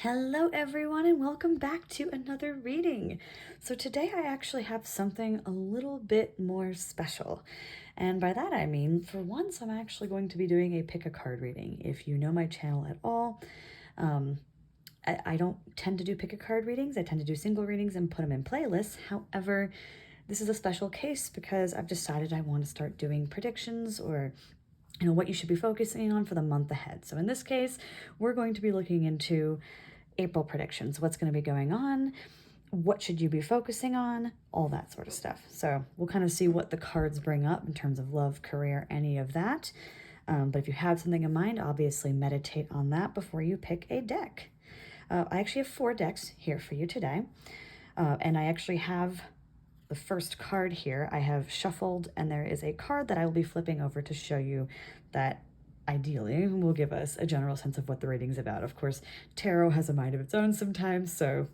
Hello everyone and welcome back to another reading. So today I actually have something a little bit more special. And by that I mean, for once I'm actually going to be doing a pick a card reading. If you know my channel at all, I don't tend to do pick a card readings. I tend to do single readings and put them in playlists. However, this is a special case because I've decided I want to start doing predictions or what you should be focusing on for the month ahead. So in this case, we're going to be looking into April predictions. What's going to be going on? What should you be focusing on? All that sort of stuff. So we'll kind of see what the cards bring up in terms of love, career, any of that. But if you have something in mind, obviously meditate on that before you pick a deck. I actually have 4 decks here for you today. And I actually have the first card here I have shuffled, and there is a card that I will be flipping over to show you that ideally will give us a general sense of what the reading's about. Of course, tarot has a mind of its own sometimes, so,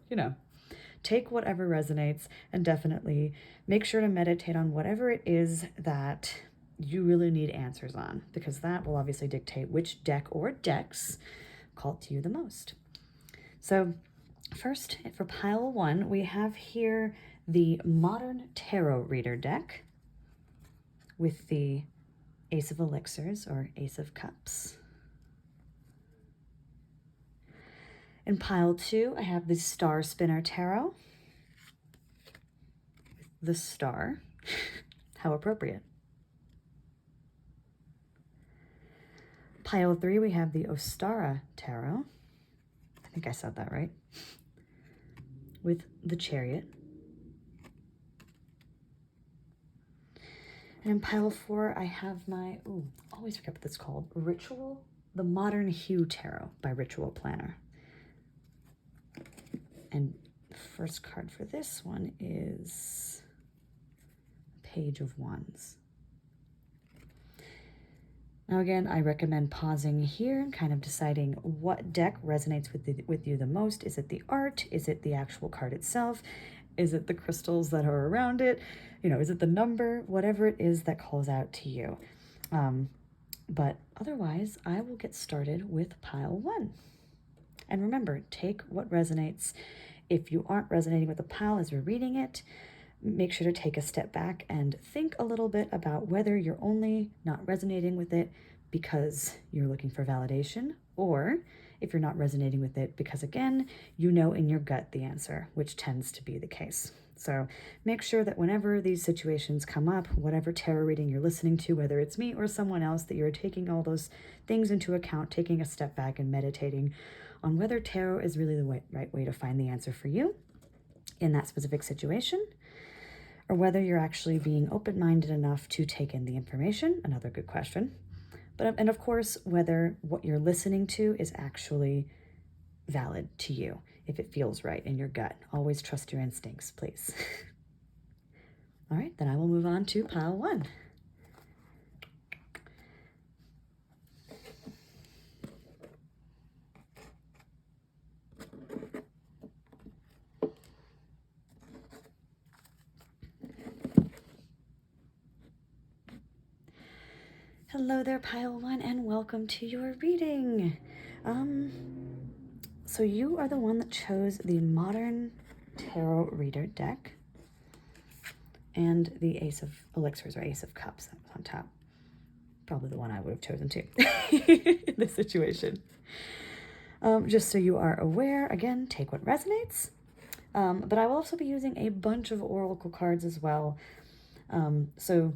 take whatever resonates and definitely make sure to meditate on whatever it is that you really need answers on, because that will obviously dictate which deck or decks call to you the most. So first, for pile 1, we have here the Modern Tarot Reader deck with the Ace of Elixirs or Ace of Cups. In pile 2, I have the Star Spinner Tarot with the star. How appropriate. Pile 3, we have the Ostara Tarot. I think I said that right. With the Chariot. And in pile 4, I have my, always forget what that's called, Ritual, the Modern Hue Tarot by Ritual Planner. And the first card for this one is Page of Wands. Now again, I recommend pausing here and kind of deciding what deck resonates with you the most. Is it the art? Is it the actual card itself? Is it the crystals that are around it? Is it the number? Whatever it is that calls out to you. But otherwise, I will get started with pile 1. And remember, take what resonates. If you aren't resonating with the pile as you're reading it, make sure to take a step back and think a little bit about whether you're only not resonating with it because you're looking for validation, or if you're not resonating with it because, again, you know in your gut the answer, which tends to be the case. So make sure that whenever these situations come up, whatever tarot reading you're listening to, whether it's me or someone else, that you're taking all those things into account, taking a step back and meditating on whether tarot is really the right way to find the answer for you in that specific situation, or whether you're actually being open-minded enough to take in the information. Another good question. And of course, whether what you're listening to is actually valid to you, if it feels right in your gut. Always trust your instincts, please. All right, then I will move on to pile 1. Hello there, pile 1, and welcome to your reading. So you are the one that chose the Modern Tarot Reader deck and the Ace of Elixirs or Ace of Cups that was on top. Probably the one I would have chosen too in this situation. Just so you are aware, again, take what resonates. But I will also be using a bunch of oracle cards as well. So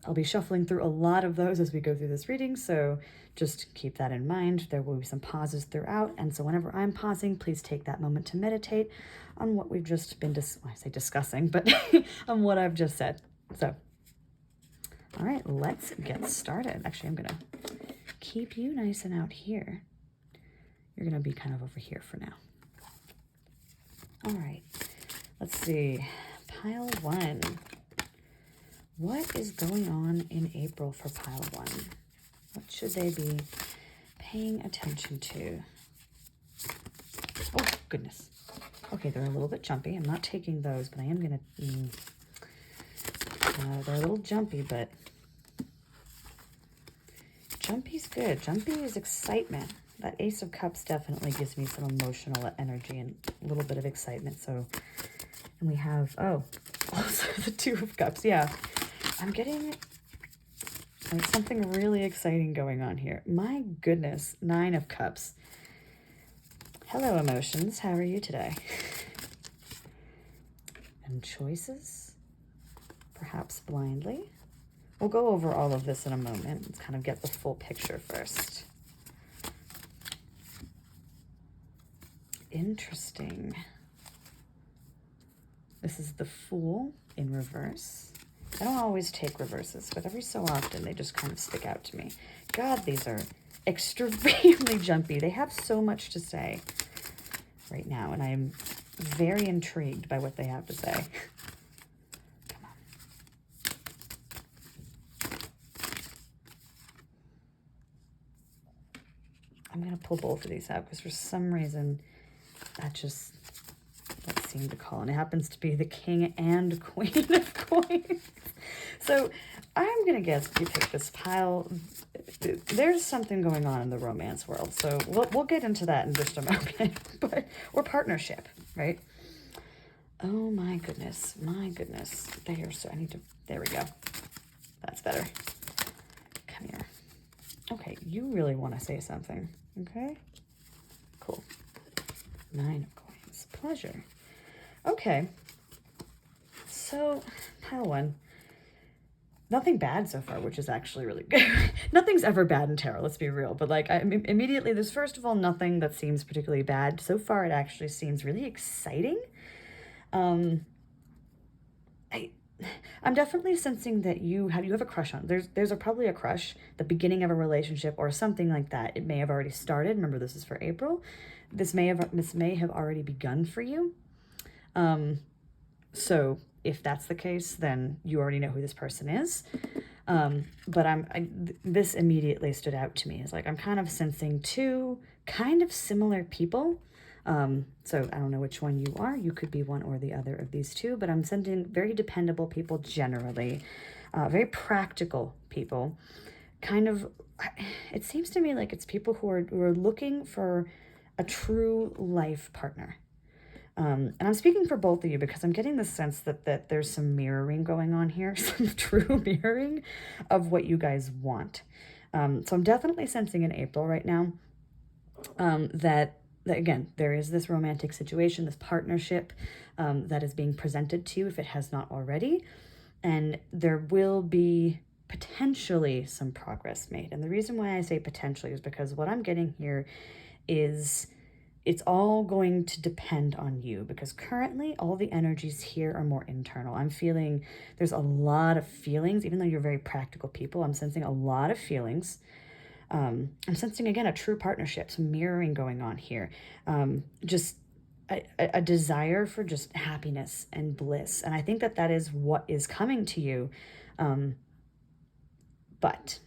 I'll be shuffling through a lot of those as we go through this reading, so just keep that in mind. There will be some pauses throughout, and so whenever I'm pausing, please take that moment to meditate on what we've just been discussing, but on what I've just said. So, all right, let's get started. Actually, I'm gonna keep you nice and out here. You're gonna be kind of over here for now. All right, let's see, pile 1. What is going on in April for pile 1? What should they be paying attention to? Oh, goodness. Okay, they're a little bit jumpy. I'm not taking those, but I am going to... they're a little jumpy, but... Jumpy's good. Jumpy is excitement. that Ace of Cups definitely gives me some emotional energy and a little bit of excitement. So, and we have, oh, also the Two of Cups. Yeah, I'm getting like something really exciting going on here. My goodness, Nine of Cups. Hello, emotions. How are you today? And choices, perhaps blindly. We'll go over all of this in a moment. Let's kind of get the full picture first. Interesting. This is the Fool in reverse. I don't always take reverses, but every so often they just kind of stick out to me. God, these are extremely jumpy. They have so much to say right now, and I'm very intrigued by what they have to say. Come on. I'm going to pull both of these out because for some reason that seemed to call. And it happens to be the King and Queen of Coins. So I'm going to guess you pick this pile. There's something going on in the romance world. So we'll get into that in just a moment. Or partnership, right? Oh my goodness. My goodness. There we go. That's better. Come here. Okay, you really want to say something. Okay? Cool. Nine of Coins. Pleasure. Okay. So, pile one. Nothing bad so far, which is actually really good. Nothing's ever bad in tarot, let's be real. But like, immediately, there's first of all nothing that seems particularly bad. So far, it actually seems really exciting. I'm definitely sensing that you have a crush on. There's probably a crush, the beginning of a relationship or something like that. It may have already started. Remember, this is for April. This may have already begun for you. So if that's the case, then you already know who this person is. But this immediately stood out to me. It's like I'm kind of sensing two kind of similar people. So I don't know which one you are. You could be one or the other of these two, but I'm sensing very dependable people generally, very practical people. Kind of, it seems to me like it's people who are looking for a true life partner. And I'm speaking for both of you because I'm getting the sense that there's some mirroring going on here, some true mirroring of what you guys want. So I'm definitely sensing in April right now that again, there is this romantic situation, this partnership that is being presented to you if it has not already. And there will be potentially some progress made. And the reason why I say potentially is because what I'm getting here is it's all going to depend on you, because currently all the energies here are more internal. I'm feeling there's a lot of feelings, even though you're very practical people. I'm sensing a lot of feelings. I'm sensing, again, a true partnership, some mirroring going on here. Just a desire for just happiness and bliss. And I think that is what is coming to you. But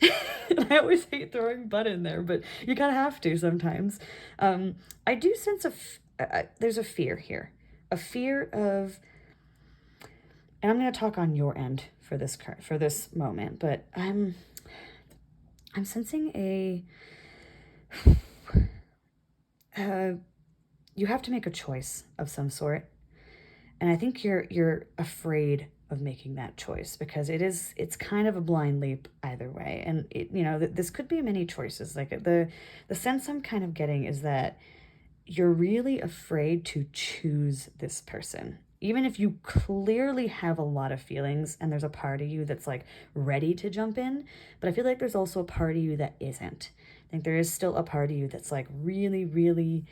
I always hate throwing but in there, but you kind of have to sometimes. I do sense there's a fear here, a fear of, and I'm going to talk on your end for this moment, but I'm sensing you have to make a choice of some sort, and I think you're afraid of making that choice because it's kind of a blind leap either way. And this could be many choices. Like the sense I'm kind of getting is that you're really afraid to choose this person, even if you clearly have a lot of feelings and there's a part of you that's like ready to jump in. But I feel like there's also a part of you that isn't. I think there is still a part of you that's like really, really,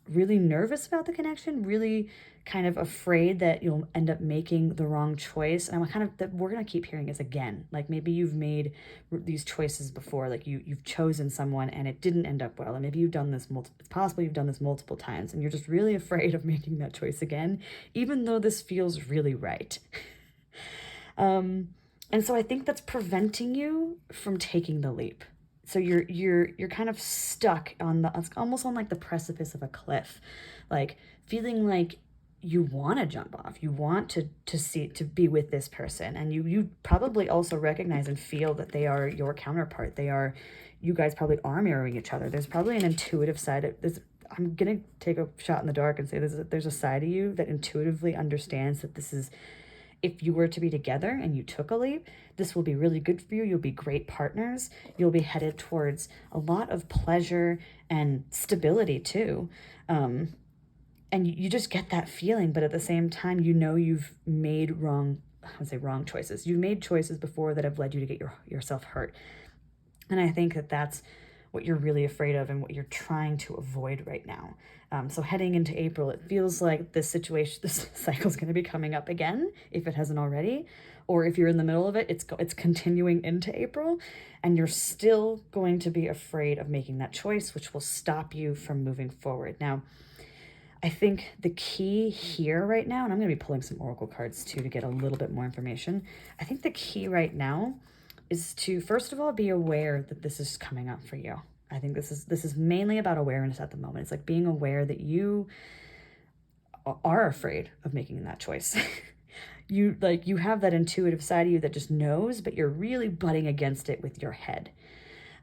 really nervous about the connection, really kind of afraid that you'll end up making the wrong choice. And I'm kind of, that we're going to keep hearing is again, like maybe you've made these choices before, like you've chosen someone and it didn't end up well. And maybe you've done this it's possible you've done this multiple times and you're just really afraid of making that choice again, even though this feels really right. And so I think that's preventing you from taking the leap. So you're kind of stuck it's almost on like the precipice of a cliff, like feeling like you want to jump off, you want to be with this person, and you probably also recognize and feel that they are your counterpart, they are you guys probably are mirroring each other. There's probably an intuitive side of this. I'm going to take a shot in the dark and say there's a side of you that intuitively understands that this is, if you were to be together and you took a leap, this will be really good for you. You'll be great partners. You'll be headed towards a lot of pleasure and stability too. And you just get that feeling, but at the same time, you know you've made wrong choices. You've made choices before that have led you to get yourself hurt. And I think that that's what you're really afraid of and what you're trying to avoid right now. So heading into April, it feels like this cycle is going to be coming up again, if it hasn't already, or if you're in the middle of it, it's continuing into April, and you're still going to be afraid of making that choice, which will stop you from moving forward. Now, I think the key here right now, and I'm going to be pulling some oracle cards too to get a little bit more information. I think the key right now is to, first of all, be aware that this is coming up for you. I think this is mainly about awareness at the moment. It's like being aware that you are afraid of making that choice. You have that intuitive side of you that just knows, but you're really butting against it with your head.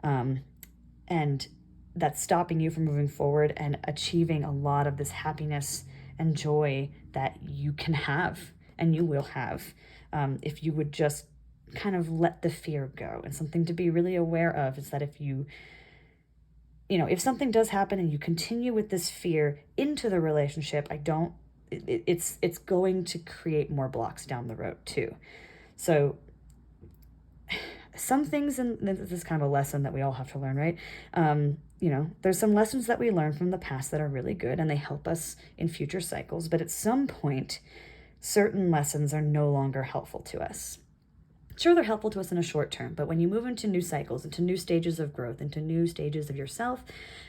And that's stopping you from moving forward and achieving a lot of this happiness and joy that you can have and you will have if you would just kind of let the fear go. And something to be really aware of is that if something does happen and you continue with this fear into the relationship, it's going to create more blocks down the road too. So some things, and this is kind of a lesson that we all have to learn, right? There's some lessons that we learn from the past that are really good and they help us in future cycles. But at some point, certain lessons are no longer helpful to us. Sure, they're helpful to us in a short term, but when you move into new cycles, into new stages of growth, into new stages of yourself,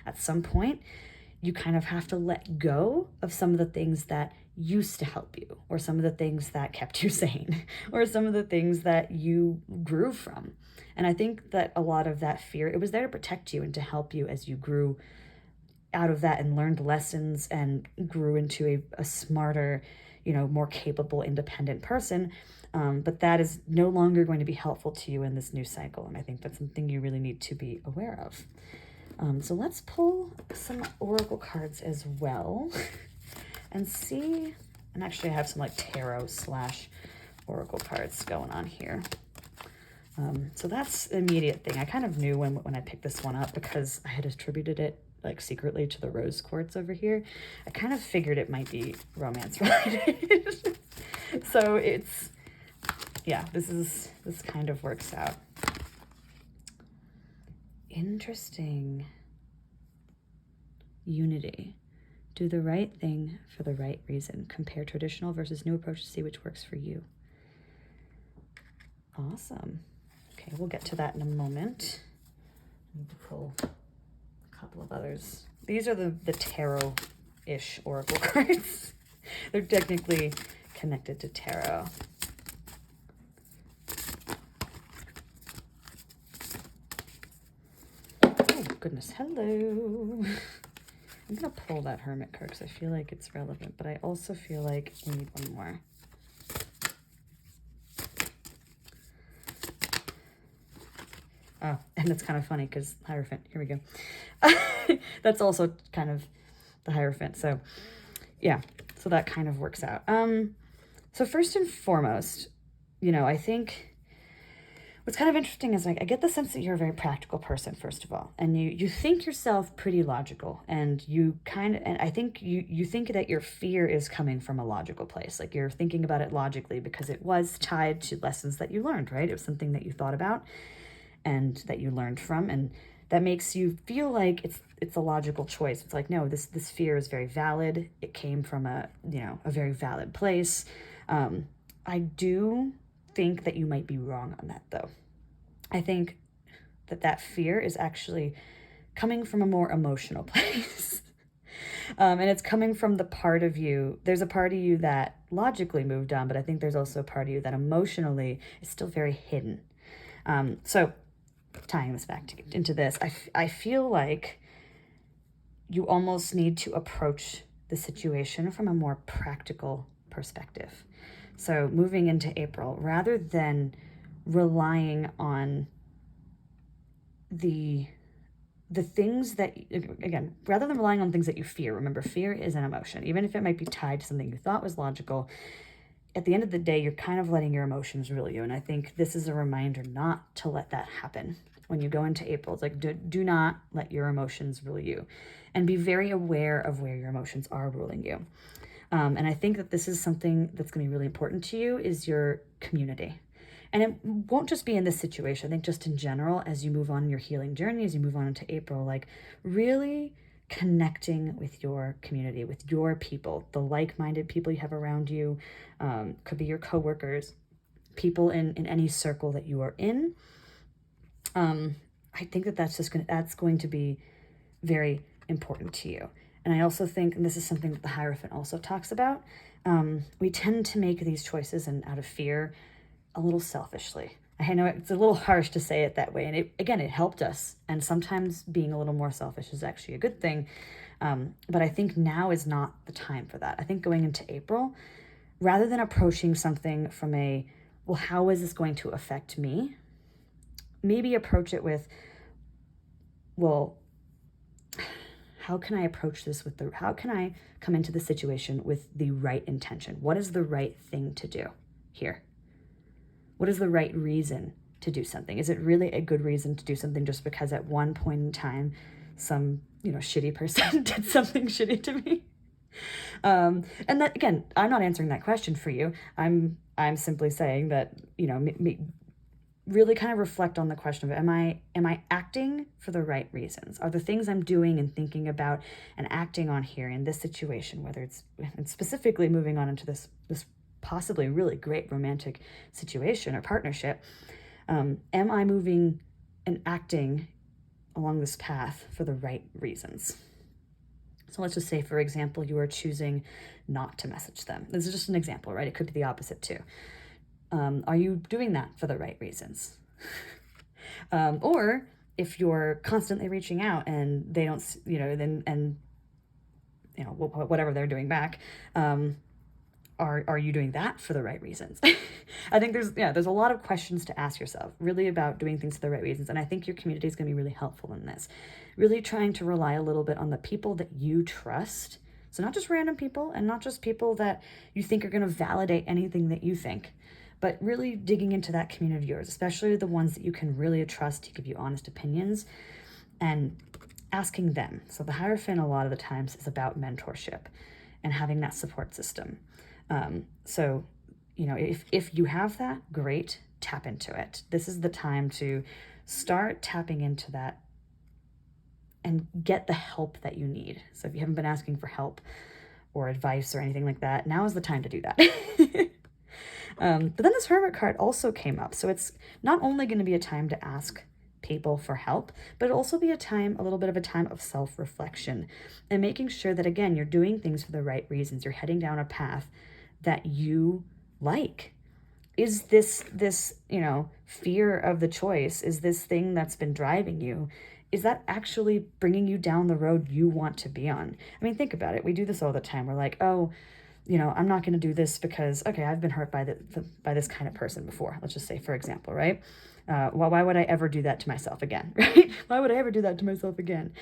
at some point, you kind of have to let go of some of the things that used to help you, or some of the things that kept you sane, or some of the things that you grew from. And I think that a lot of that fear, it was there to protect you and to help you as you grew out of that and learned lessons and grew into a smarter, more capable, independent person. But that is no longer going to be helpful to you in this new cycle. And I think that's something you really need to be aware of. So let's pull some oracle cards as well and see. And actually I have some tarot / oracle cards going on here. So that's the immediate thing. I kind of knew when I picked this one up because I had attributed it secretly to the rose quartz over here. I kind of figured it might be romance related. So this kind of works out. Interesting. Unity. Do the right thing for the right reason. Compare traditional versus new approach to see which works for you. Awesome. Okay, we'll get to that in a moment. I need to pull a couple of others. These are the tarot-ish oracle cards. They're technically connected to tarot. Oh, goodness. Hello. I'm going to pull that Hermit card because I feel like it's relevant, but I also feel like we need one more. Oh, and it's kind of funny because Hierophant, here we go. That's also kind of the Hierophant. So yeah, so that kind of works out. So first and foremost, I think what's kind of interesting is I get the sense that you're a very practical person, first of all, and you think yourself pretty logical, and I think you think that your fear is coming from a logical place. You're thinking about it logically because it was tied to lessons that you learned, right? It was something that you thought about and that you learned from, and that makes you feel like it's a logical choice. It's like, no, this fear is very valid. It came from a very valid place. I do think that you might be wrong on that, though. I think that fear is actually coming from a more emotional place. And it's coming from the part of you. There's a part of you that logically moved on, but I think there's also a part of you that emotionally is still very hidden. So tying this back into this, I feel like you almost need to approach the situation from a more practical perspective. So moving into April, rather than relying on the the things that, again, rather than relying on things that you fear, remember, fear is an emotion. Even if it might be tied to something you thought was logical, at the end of the day, you're kind of letting your emotions rule you. And I think this is a reminder not to let that happen. When you go into April, it's like, do not let your emotions rule you, and be very aware of where your emotions are ruling you. And I think that this is something that's going to be really important to you, is your community. And it won't just be in this situation. I think just in general, as you move on your healing journey, as you move on into April, like really connecting with your community, with your people, the like-minded people you have around you, could be your coworkers, people in any circle that you are in. I think that's going to be very important to you. And I also think, and this is something that the Hierophant also talks about, we tend to make these choices and out of fear, a little selfishly. I know it's a little harsh to say it that way. And it helped us. And sometimes being a little more selfish is actually a good thing. But I think now is not the time for that. I think going into April, rather than approaching something from well, how is this going to affect me? Maybe approach it with, well, how can I approach this how can I come into the situation with the right intention? What is the right thing to do here? What is the right reason to do something? Is it really a good reason to do something just because at one point in time, some, shitty person did something shitty to me? And that, again, I'm not answering that question for you. I'm simply saying that, really kind of reflect on the question of, am I acting for the right reasons? Are the things I'm doing and thinking about and acting on here in this situation, whether it's specifically moving on into this possibly really great romantic situation or partnership, am I moving and acting along this path for the right reasons? So let's just say, for example, you are choosing not to message them. This is just an example, right? It could be the opposite too. Are you doing that for the right reasons? Or if you're constantly reaching out and they don't, whatever they're doing back, are you doing that for the right reasons? I think there's a lot of questions to ask yourself, really, about doing things for the right reasons. And I think your community is going to be really helpful in this. Really trying to rely a little bit on the people that you trust. So not just random people, and not just people that you think are going to validate anything that you think, but really digging into that community of yours, especially the ones that you can really trust to give you honest opinions, and asking them. So the Hierophant a lot of the times is about mentorship and having that support system. So, if you have that, great, tap into it. This is the time to start tapping into that and get the help that you need. So if you haven't been asking for help or advice or anything like that, now is the time to do that. But then this Hermit card also came up. So it's not only going to be a time to ask people for help, but it'll also be a little bit of a time of self-reflection and making sure that, again, you're doing things for the right reasons. You're heading down a path that you like. Is this fear of the choice, is this thing that's been driving you, is that actually bringing you down the road you want to be on? I mean, think about it. We do this all the time. We're like, oh, I'm not going to do this because, okay, I've been hurt by this kind of person before. Let's just say, for example, right? Why would I ever do that to myself again, right? Why would I ever do that to myself again?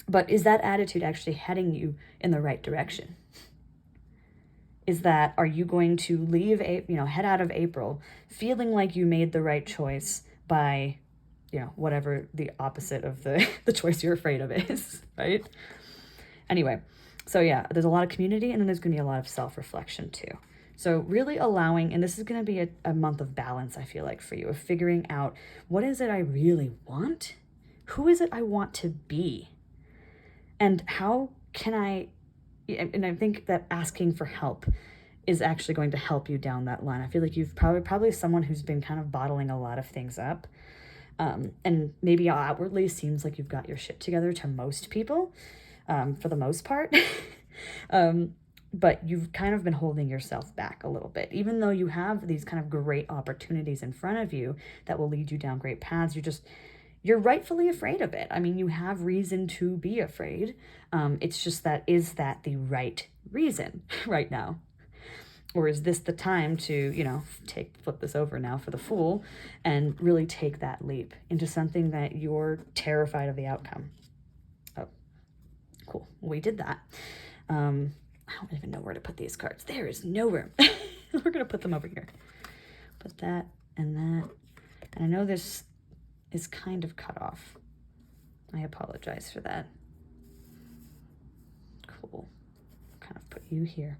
But is that attitude actually heading you in the right direction? Are you going to leave, head out of April feeling like you made the right choice by, whatever the opposite of the choice you're afraid of is, right? Anyway, so yeah, there's a lot of community, and then there's going to be a lot of self-reflection too. So really allowing, and this is going to be a month of balance, I feel like, for you, of figuring out, what is it I really want? Who is it I want to be? And how can and I think that asking for help is actually going to help you down that line. I feel like you've probably someone who's been kind of bottling a lot of things up. And maybe outwardly seems like you've got your shit together to most people, for the most part. But you've kind of been holding yourself back a little bit, even though you have these kind of great opportunities in front of you that will lead you down great paths. You're rightfully afraid of it. I mean, you have reason to be afraid. It's just is that the right reason right now? Or is this the time to, you know, flip this over now for the Fool and really take that leap into something that you're terrified of the outcome? Oh, cool. We did that. I don't even know where to put these cards. There is no room. We're going to put them over here. Put that and that. And I know this is kind of cut off. I apologize for that. Cool. Kind of put you here.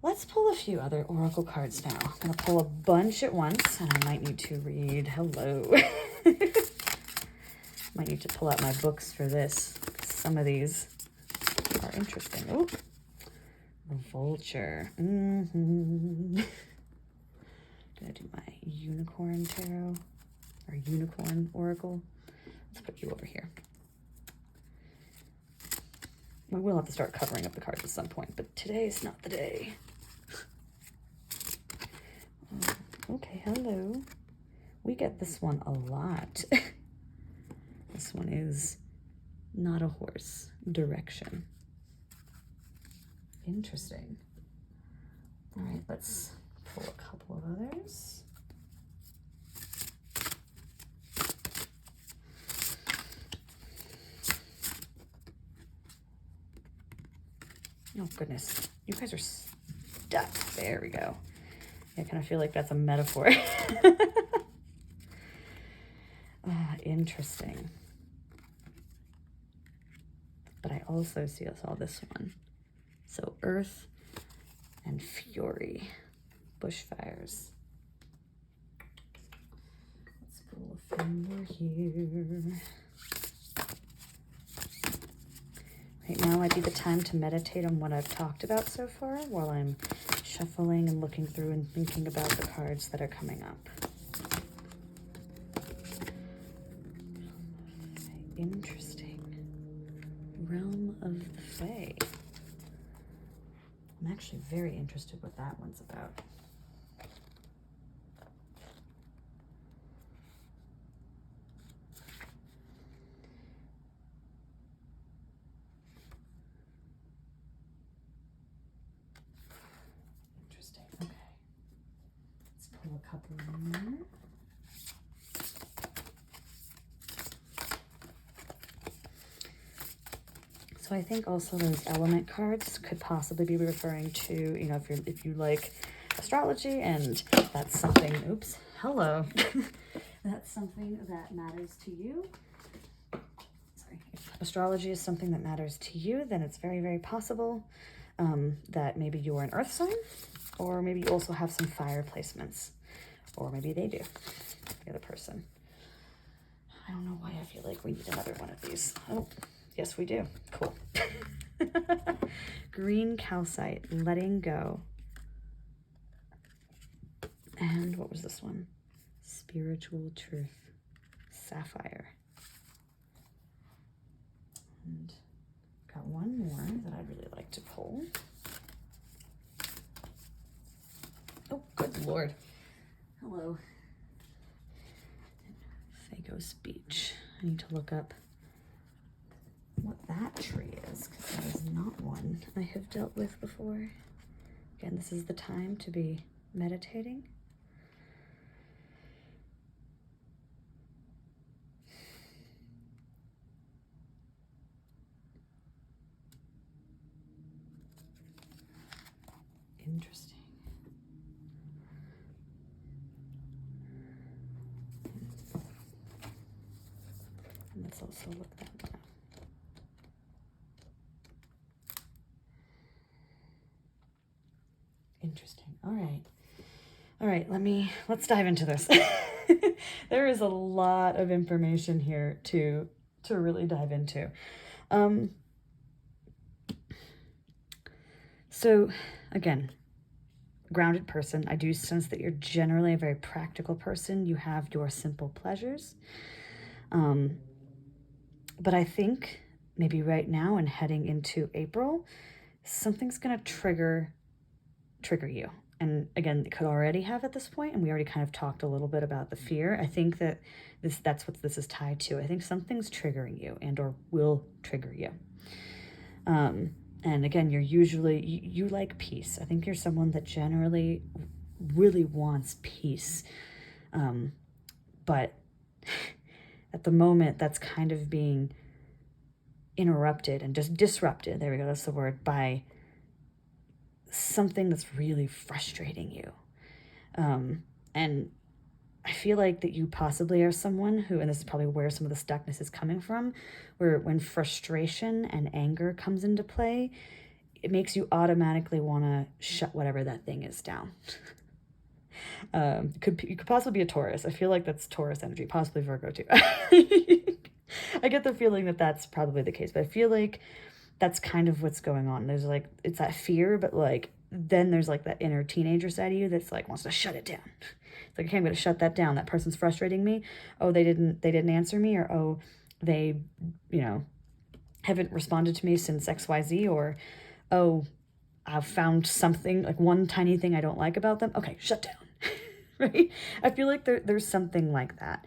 Let's pull a few other oracle cards now. I'm going to pull a bunch at once, and I might need to read. Hello. Might need to pull out my books for this. Some of these are interesting. Oh, the Vulture. Gonna do my Unicorn Tarot, or Unicorn Oracle. Let's put you over here. We will have to start covering up the cards at some point, but today is not the day. Okay, hello. We get this one a lot. This one is not a horse. Direction. Interesting. All right, let's pull a couple of others. Oh, goodness. You guys are stuck. There we go. I kind of feel like that's a metaphor. Interesting. But I also saw this one. So Earth and Fury. Bushfires. Let's pull a few more here. Right now might be the time to meditate on what I've talked about so far while I'm shuffling and looking through and thinking about the cards that are coming up. Interesting. Realm of the Fae. I'm actually very interested what that one's about. Interesting. Okay. Let's pull a couple more. So I think also those element cards could possibly be referring to, you know, if you like astrology and that's something, oops, hello. That's something that matters to you. Sorry. If astrology is something that matters to you, then it's very, very possible that maybe you're an earth sign, or maybe you also have some fire placements, or maybe they do, the other person. I don't know why I feel like we need another one of these. Oh. Yes, we do. Cool. Green calcite, letting go. And what was this one? Spiritual truth, sapphire. And got one more that I'd really like to pull. Oh, good Lord. Hello. Phagos Beach. I need to look up what that tree is, because that is not one I have dealt with before. Again, this is the time to be meditating. Interesting. And let's also look that one up. Interesting. All right. All right, let's dive into this. There is a lot of information here to really dive into. So again, grounded person. I do sense that you're generally a very practical person. You have your simple pleasures. But I think maybe right now and heading into April, something's going to trigger you. And again, it could already have at this point, and we already kind of talked a little bit about the fear. I think that that's what this is tied to. I think something's triggering you and or will trigger you. And And again, you're usually, you like peace. I think you're someone that generally really wants peace. But at the moment, that's kind of being interrupted and just disrupted, there we go, that's the word, by something that's really frustrating you. And I feel like that you possibly are someone who, and this is probably where some of the stuckness is coming from, where when frustration and anger comes into play, it makes you automatically want to shut whatever that thing is down. You could possibly be a Taurus. I feel like that's Taurus energy, possibly Virgo too. I get the feeling that that's probably the case, but I feel like that's kind of what's going on. There's like, it's that fear, but like, then there's like that inner teenager side of you that's like, wants to shut it down. It's like, okay, I'm going to shut that down. That person's frustrating me. Oh, they didn't answer me, or, oh, they, haven't responded to me since XYZ, or, oh, I've found something, like one tiny thing I don't like about them. Okay, shut down. Right? I feel like there's something like that.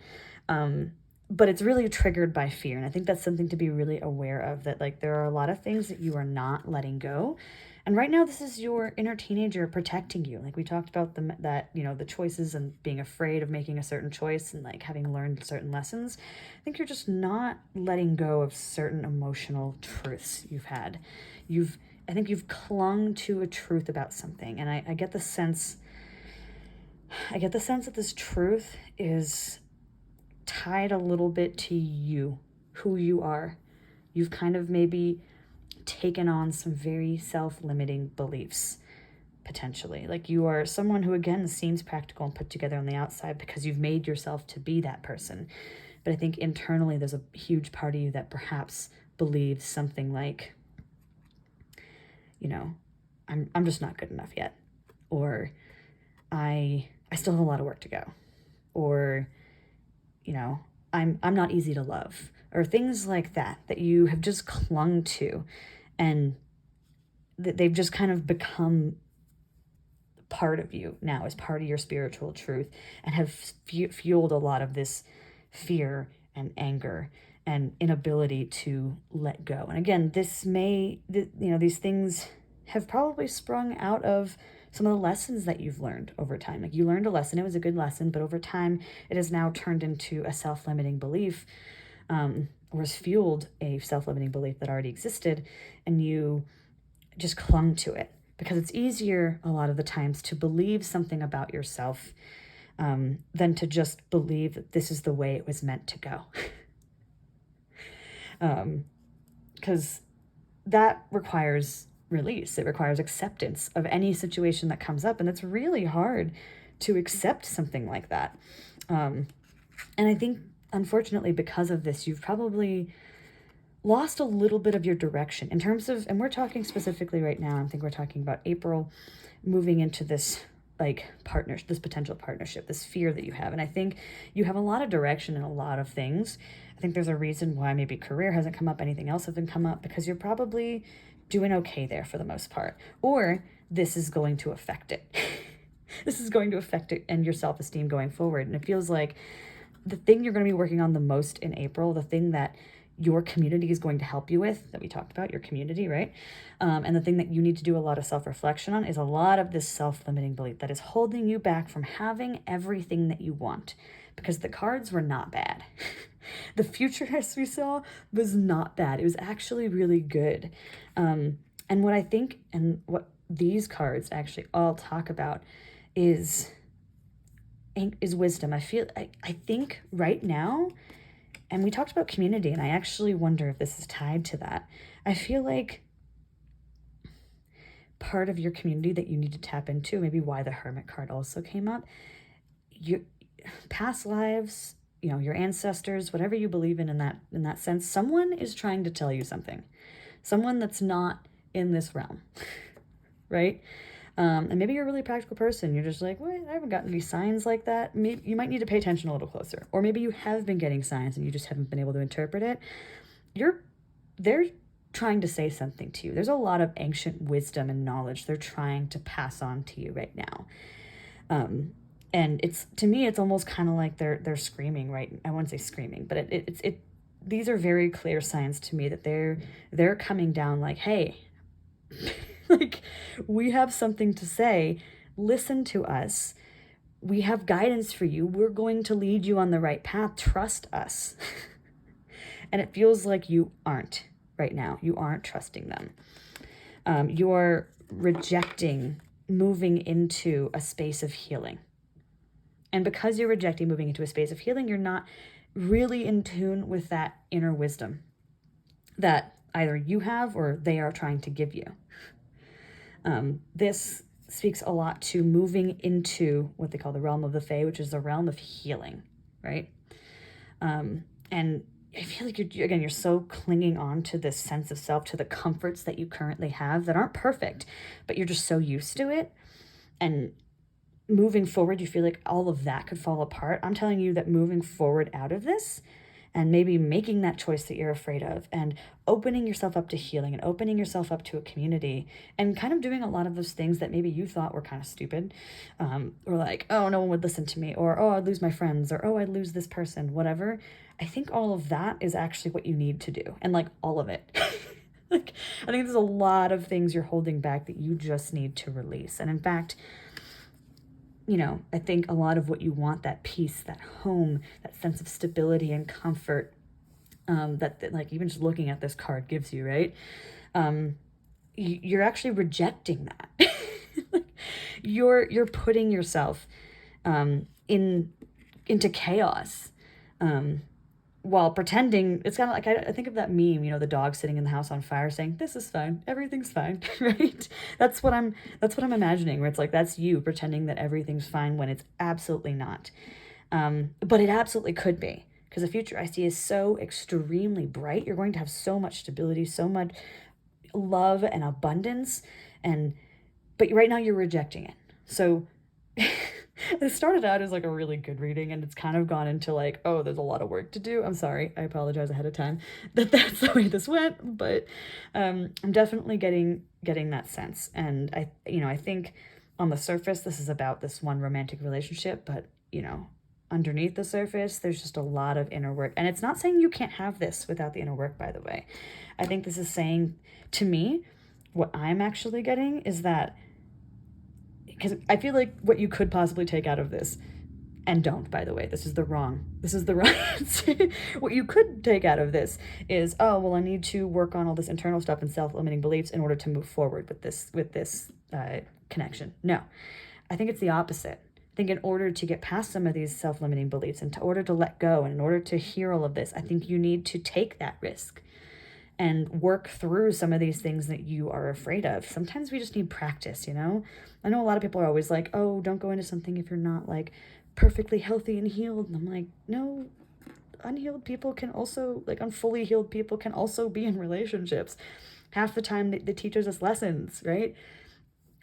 But it's really triggered by fear. And I think that's something to be really aware of, that like there are a lot of things that you are not letting go. And right now, this is your inner teenager protecting you. Like we talked about the choices and being afraid of making a certain choice and like having learned certain lessons. I think you're just not letting go of certain emotional truths you've had. I think you've clung to a truth about something. And I get the sense that this truth is tied a little bit to you, who you are. You've kind of maybe taken on some very self-limiting beliefs, potentially. Like you are someone who, again, seems practical and put together on the outside because you've made yourself to be that person. But I think internally there's a huge part of you that perhaps believes something like, I'm just not good enough yet. Or I still have a lot of work to go. Or, I'm not easy to love. Or things like that you have just clung to, and that they've just kind of become part of you now, as part of your spiritual truth, and have fueled a lot of this fear and anger and inability to let go. And again, these things have probably sprung out of some of the lessons that you've learned over time. Like you learned a lesson, it was a good lesson, but over time it has now turned into a self-limiting belief, or has fueled a self-limiting belief that already existed, and you just clung to it because it's easier a lot of the times to believe something about yourself than to just believe that this is the way it was meant to go. Because that requires release. It requires acceptance of any situation that comes up, and it's really hard to accept something like that. And I think, unfortunately, because of this, you've probably lost a little bit of your direction in terms of, and we're talking specifically right now, I think we're talking about April, moving into this this potential partnership, this fear that you have. And I think you have a lot of direction in a lot of things. I think there's a reason why maybe career hasn't come up, anything else hasn't come up, because you're probably doing okay there for the most part. Or this is going to affect it. This is going to affect it and your self-esteem going forward. And it feels like the thing you're going to be working on the most in April, the thing that your community is going to help you with, that we talked about, your community, right? And the thing that you need to do a lot of self-reflection on is a lot of this self-limiting belief that is holding you back from having everything that you want, because the cards were not bad. The future, as we saw, was not bad. It was actually really good. And what I think, and what these cards actually all talk about is wisdom. I think right now, and we talked about community, and I actually wonder if this is tied to that. I feel like part of your community that you need to tap into, maybe why the Hermit card also came up, your past lives, your ancestors, whatever you believe in that sense, someone is trying to tell you something. Someone that's not in this realm, right? And maybe you're a really practical person. You're just like, wait, I haven't gotten any signs like that. Maybe you might need to pay attention a little closer. Or maybe you have been getting signs and you just haven't been able to interpret it. They're trying to say something to you. There's a lot of ancient wisdom and knowledge they're trying to pass on to you right now. And to me, it's almost kind of like they're screaming, right? I wouldn't say screaming, but these are very clear signs to me that they're coming down like, hey, Like, we have something to say. Listen to us. We have guidance for you. We're going to lead you on the right path. Trust us. And it feels like you aren't right now. You aren't trusting them. You're rejecting moving into a space of healing. And because you're rejecting moving into a space of healing, you're not really in tune with that inner wisdom that either you have or they are trying to give you. This speaks a lot to moving into what they call the realm of the Fae, which is the realm of healing, right? And I feel like you're so clinging on to this sense of self, to the comforts that you currently have that aren't perfect, but you're just so used to it. And moving forward, you feel like all of that could fall apart. I'm telling you that moving forward out of this and maybe making that choice that you're afraid of and opening yourself up to healing and opening yourself up to a community and kind of doing a lot of those things that maybe you thought were kind of stupid, or like, oh, no one would listen to me, or, oh, I'd lose my friends, or, oh, I'd lose this person, whatever. I think all of that is actually what you need to do. And like all of it. Like, I think there's a lot of things you're holding back that you just need to release. And in fact, I think a lot of what you want, that peace, that home, that sense of stability and comfort, that like even just looking at this card gives you, right? You're actually rejecting that. You're putting yourself into chaos, while pretending. It's kind of like, I think of that meme, the dog sitting in the house on fire saying, "This is fine, everything's fine," right? That's what I'm imagining, where it's like, that's you pretending that everything's fine when it's absolutely not. But it absolutely could be, because the future I see is so extremely bright. You're going to have so much stability, so much love and abundance, but right now you're rejecting it. So it started out as like a really good reading, and it's kind of gone into like, oh, there's a lot of work to do. I'm sorry. I apologize ahead of time that that's the way this went, but I'm definitely getting that sense. And I think on the surface, this is about this one romantic relationship, but underneath the surface, there's just a lot of inner work. And it's not saying you can't have this without the inner work, by the way. I think this is saying, to me, what I'm actually getting is that, because I feel like what you could possibly take out of this, and don't, by the way, this is the wrong answer. What you could take out of this is, oh, well, I need to work on all this internal stuff and self-limiting beliefs in order to move forward with this connection. No, I think it's the opposite. I think in order to get past some of these self-limiting beliefs, and in order to let go, and in order to hear all of this, I think you need to take that risk and work through some of these things that you are afraid of. Sometimes we just need practice, I know a lot of people are always like, oh, don't go into something if you're not like perfectly healthy and healed. And I'm like, no, unhealed people can also, like unfully healed people can also be in relationships. Half the time they teach us lessons, right?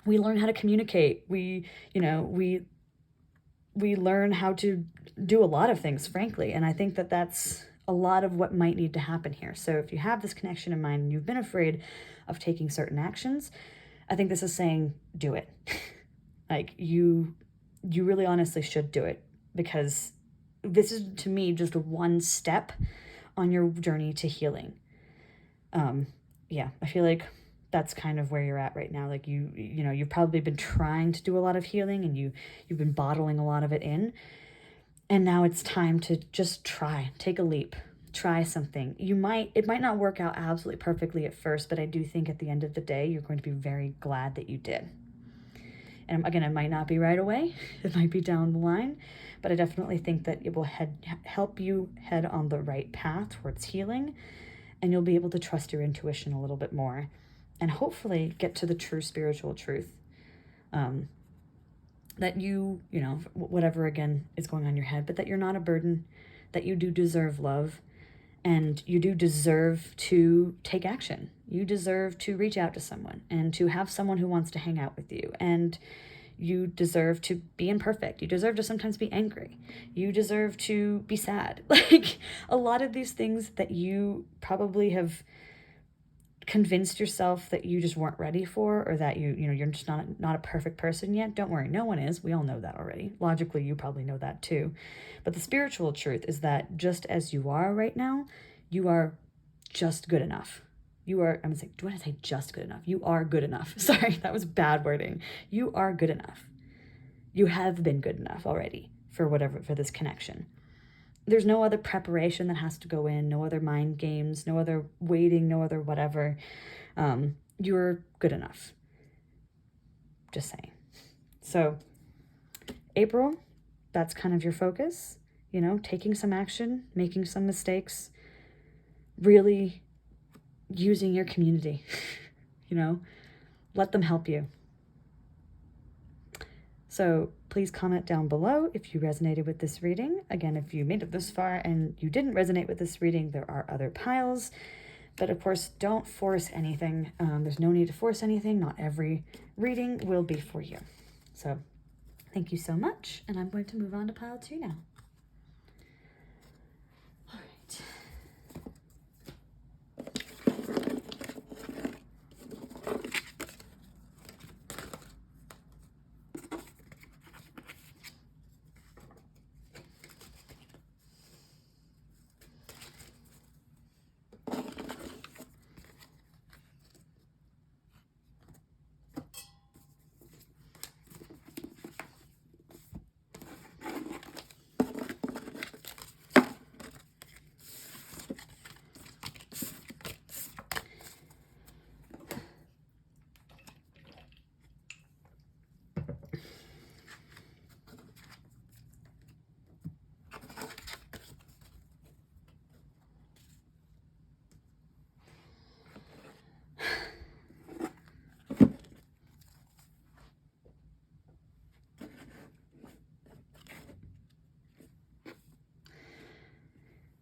We learn how to communicate. We learn how to do a lot of things, frankly. And I think that that's a lot of what might need to happen here. So if you have this connection in mind and you've been afraid of taking certain actions, I think this is saying, do it. Like you really honestly should do it, because this is, to me, just one step on your journey to healing. I feel like that's kind of where you're at right now. Like you've probably been trying to do a lot of healing, and you've been bottling a lot of it in. And now it's time to just take a leap, try something. It might not work out absolutely perfectly at first, but I do think at the end of the day, you're going to be very glad that you did. And again, it might not be right away. It might be down the line, but I definitely think that it will help you head on the right path towards healing, and you'll be able to trust your intuition a little bit more, and hopefully get to the true spiritual truth. That whatever again is going on in your head, but that you're not a burden, that you do deserve love, and you do deserve to take action. You deserve to reach out to someone and to have someone who wants to hang out with you. And you deserve to be imperfect. You deserve to sometimes be angry. You deserve to be sad. Like a lot of these things that you probably have convinced yourself that you just weren't ready for, or that you're just not a perfect person yet. Don't worry, no one is. We all know that already. Logically, you probably know that too. But the spiritual truth is that just as you are right now, you are just good enough. You are, I'm gonna say, do you want to say just good enough? You are good enough. Sorry, that was bad wording. You are good enough. You have been good enough already for whatever, for this connection. There's no other preparation that has to go in, no other mind games, no other waiting, no other whatever. You're good enough. Just saying. So April, that's kind of your focus, you know, taking some action, making some mistakes, really using your community, you know, let them help you. So please comment down below if you resonated with this reading. Again, if you made it this far and you didn't resonate with this reading, there are other piles. But of course, don't force anything. There's no need to force anything. Not every reading will be for you. So thank you so much. And I'm going to move on to pile 2 now. All right.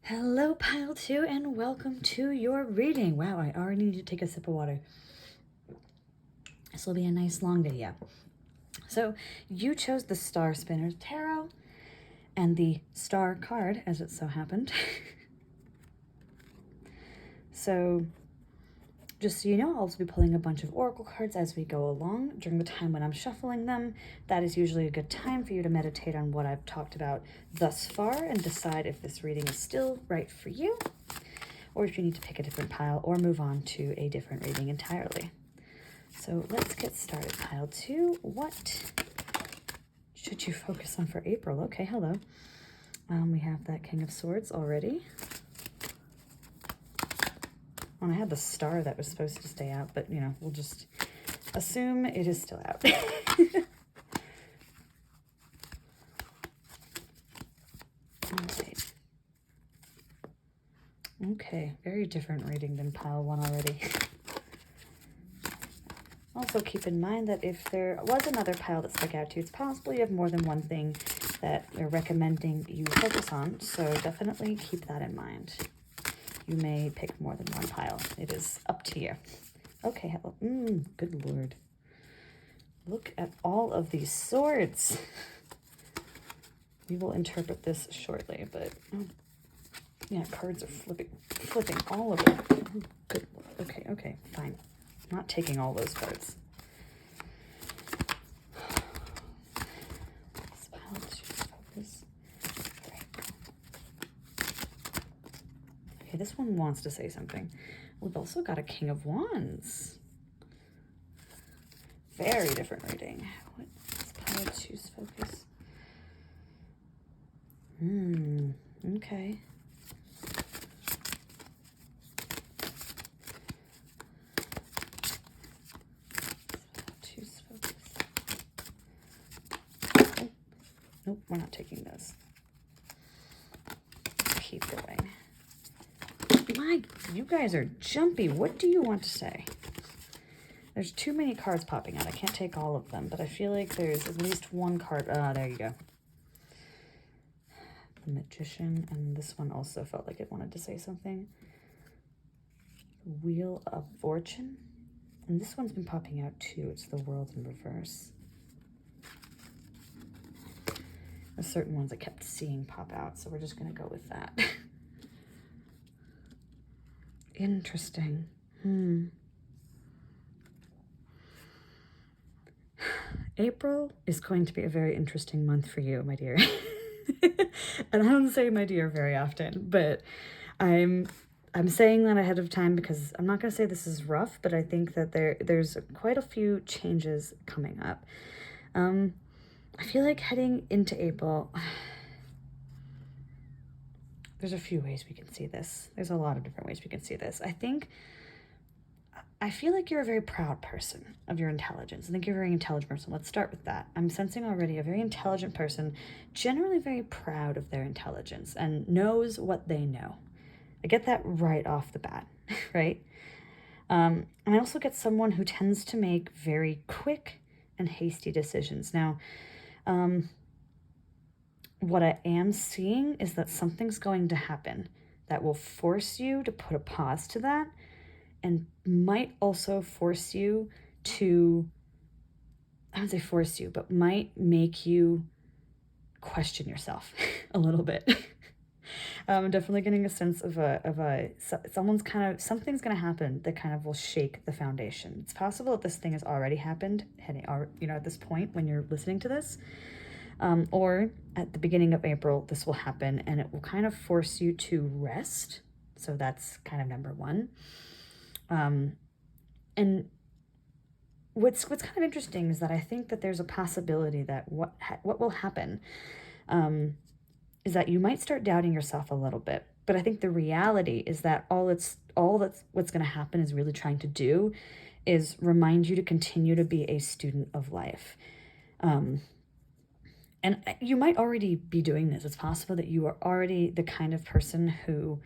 Hello, pile 2, and welcome to your reading. Wow, I already need to take a sip of water. This will be a nice long video. So you chose the Star Spinner's Tarot and the Star card, as it so happened. So just so you know, I'll also be pulling a bunch of oracle cards as we go along during the time when I'm shuffling them. That is usually a good time for you to meditate on what I've talked about thus far and decide if this reading is still right for you, or if you need to pick a different pile or move on to a different reading entirely. So let's get started. Pile 2, what should you focus on for April? Okay, hello. We have that King of Swords already. And I had the Star that was supposed to stay out, but, you know, we'll just assume it is still out. Right. Okay, very different reading than pile 1 already. Also keep in mind that if there was another pile that stuck out to you, it's possible you have more than one thing that they're recommending you focus on, so definitely keep that in mind. You may pick more than one pile. It is up to you. Okay, good Lord. Look at all of these swords. We will interpret this shortly, but yeah, cards are flipping all of it. Oh, good Lord. Okay, fine. I'm not taking all those cards. This pile, choose focus. Okay, this one wants to say something. We've also got a King of Wands. Very different reading. What is pile, choose focus? Okay. Choose focus. Oh. Nope, we're not taking those. Keep going. You guys are jumpy. What do you want to say? There's too many cards popping out. I can't take all of them, but I feel like there's at least one card. There you go. The Magician, and this one also felt like it wanted to say something. Wheel of Fortune. And this one's been popping out too. It's the World in reverse. There's certain ones I kept seeing pop out, so we're just going to go with that. Interesting. April is going to be a very interesting month for you, my dear. And I don't say my dear very often, but I'm I'm saying that ahead of time because I'm not going to say this is rough, but I think that there's quite a few changes coming up. I feel like heading into April, there's a few ways we can see this. There's a lot of different ways we can see this. I feel like you're a very proud person of your intelligence. I think you're a very intelligent person. Let's start with that. I'm sensing already a very intelligent person, generally very proud of their intelligence and knows what they know. I get that right off the bat, right? And I also get someone who tends to make very quick and hasty decisions. Now, what I am seeing is that something's going to happen that will force you to put a pause to that, and might also force you to, I don't say force you, but might make you question yourself a little bit. I'm definitely getting a sense of something's going to happen that kind of will shake the foundation. It's possible that this thing has already happened, at this point when you're listening to this, or at the beginning of April, this will happen, and it will kind of force you to rest. So that's kind of number one. And what's kind of interesting is that I think that there's a possibility that what will happen is that you might start doubting yourself a little bit. But I think the reality is that all that's what's going to happen is really trying to do is remind you to continue to be a student of life. And you might already be doing this. It's possible that you are already the kind of person who,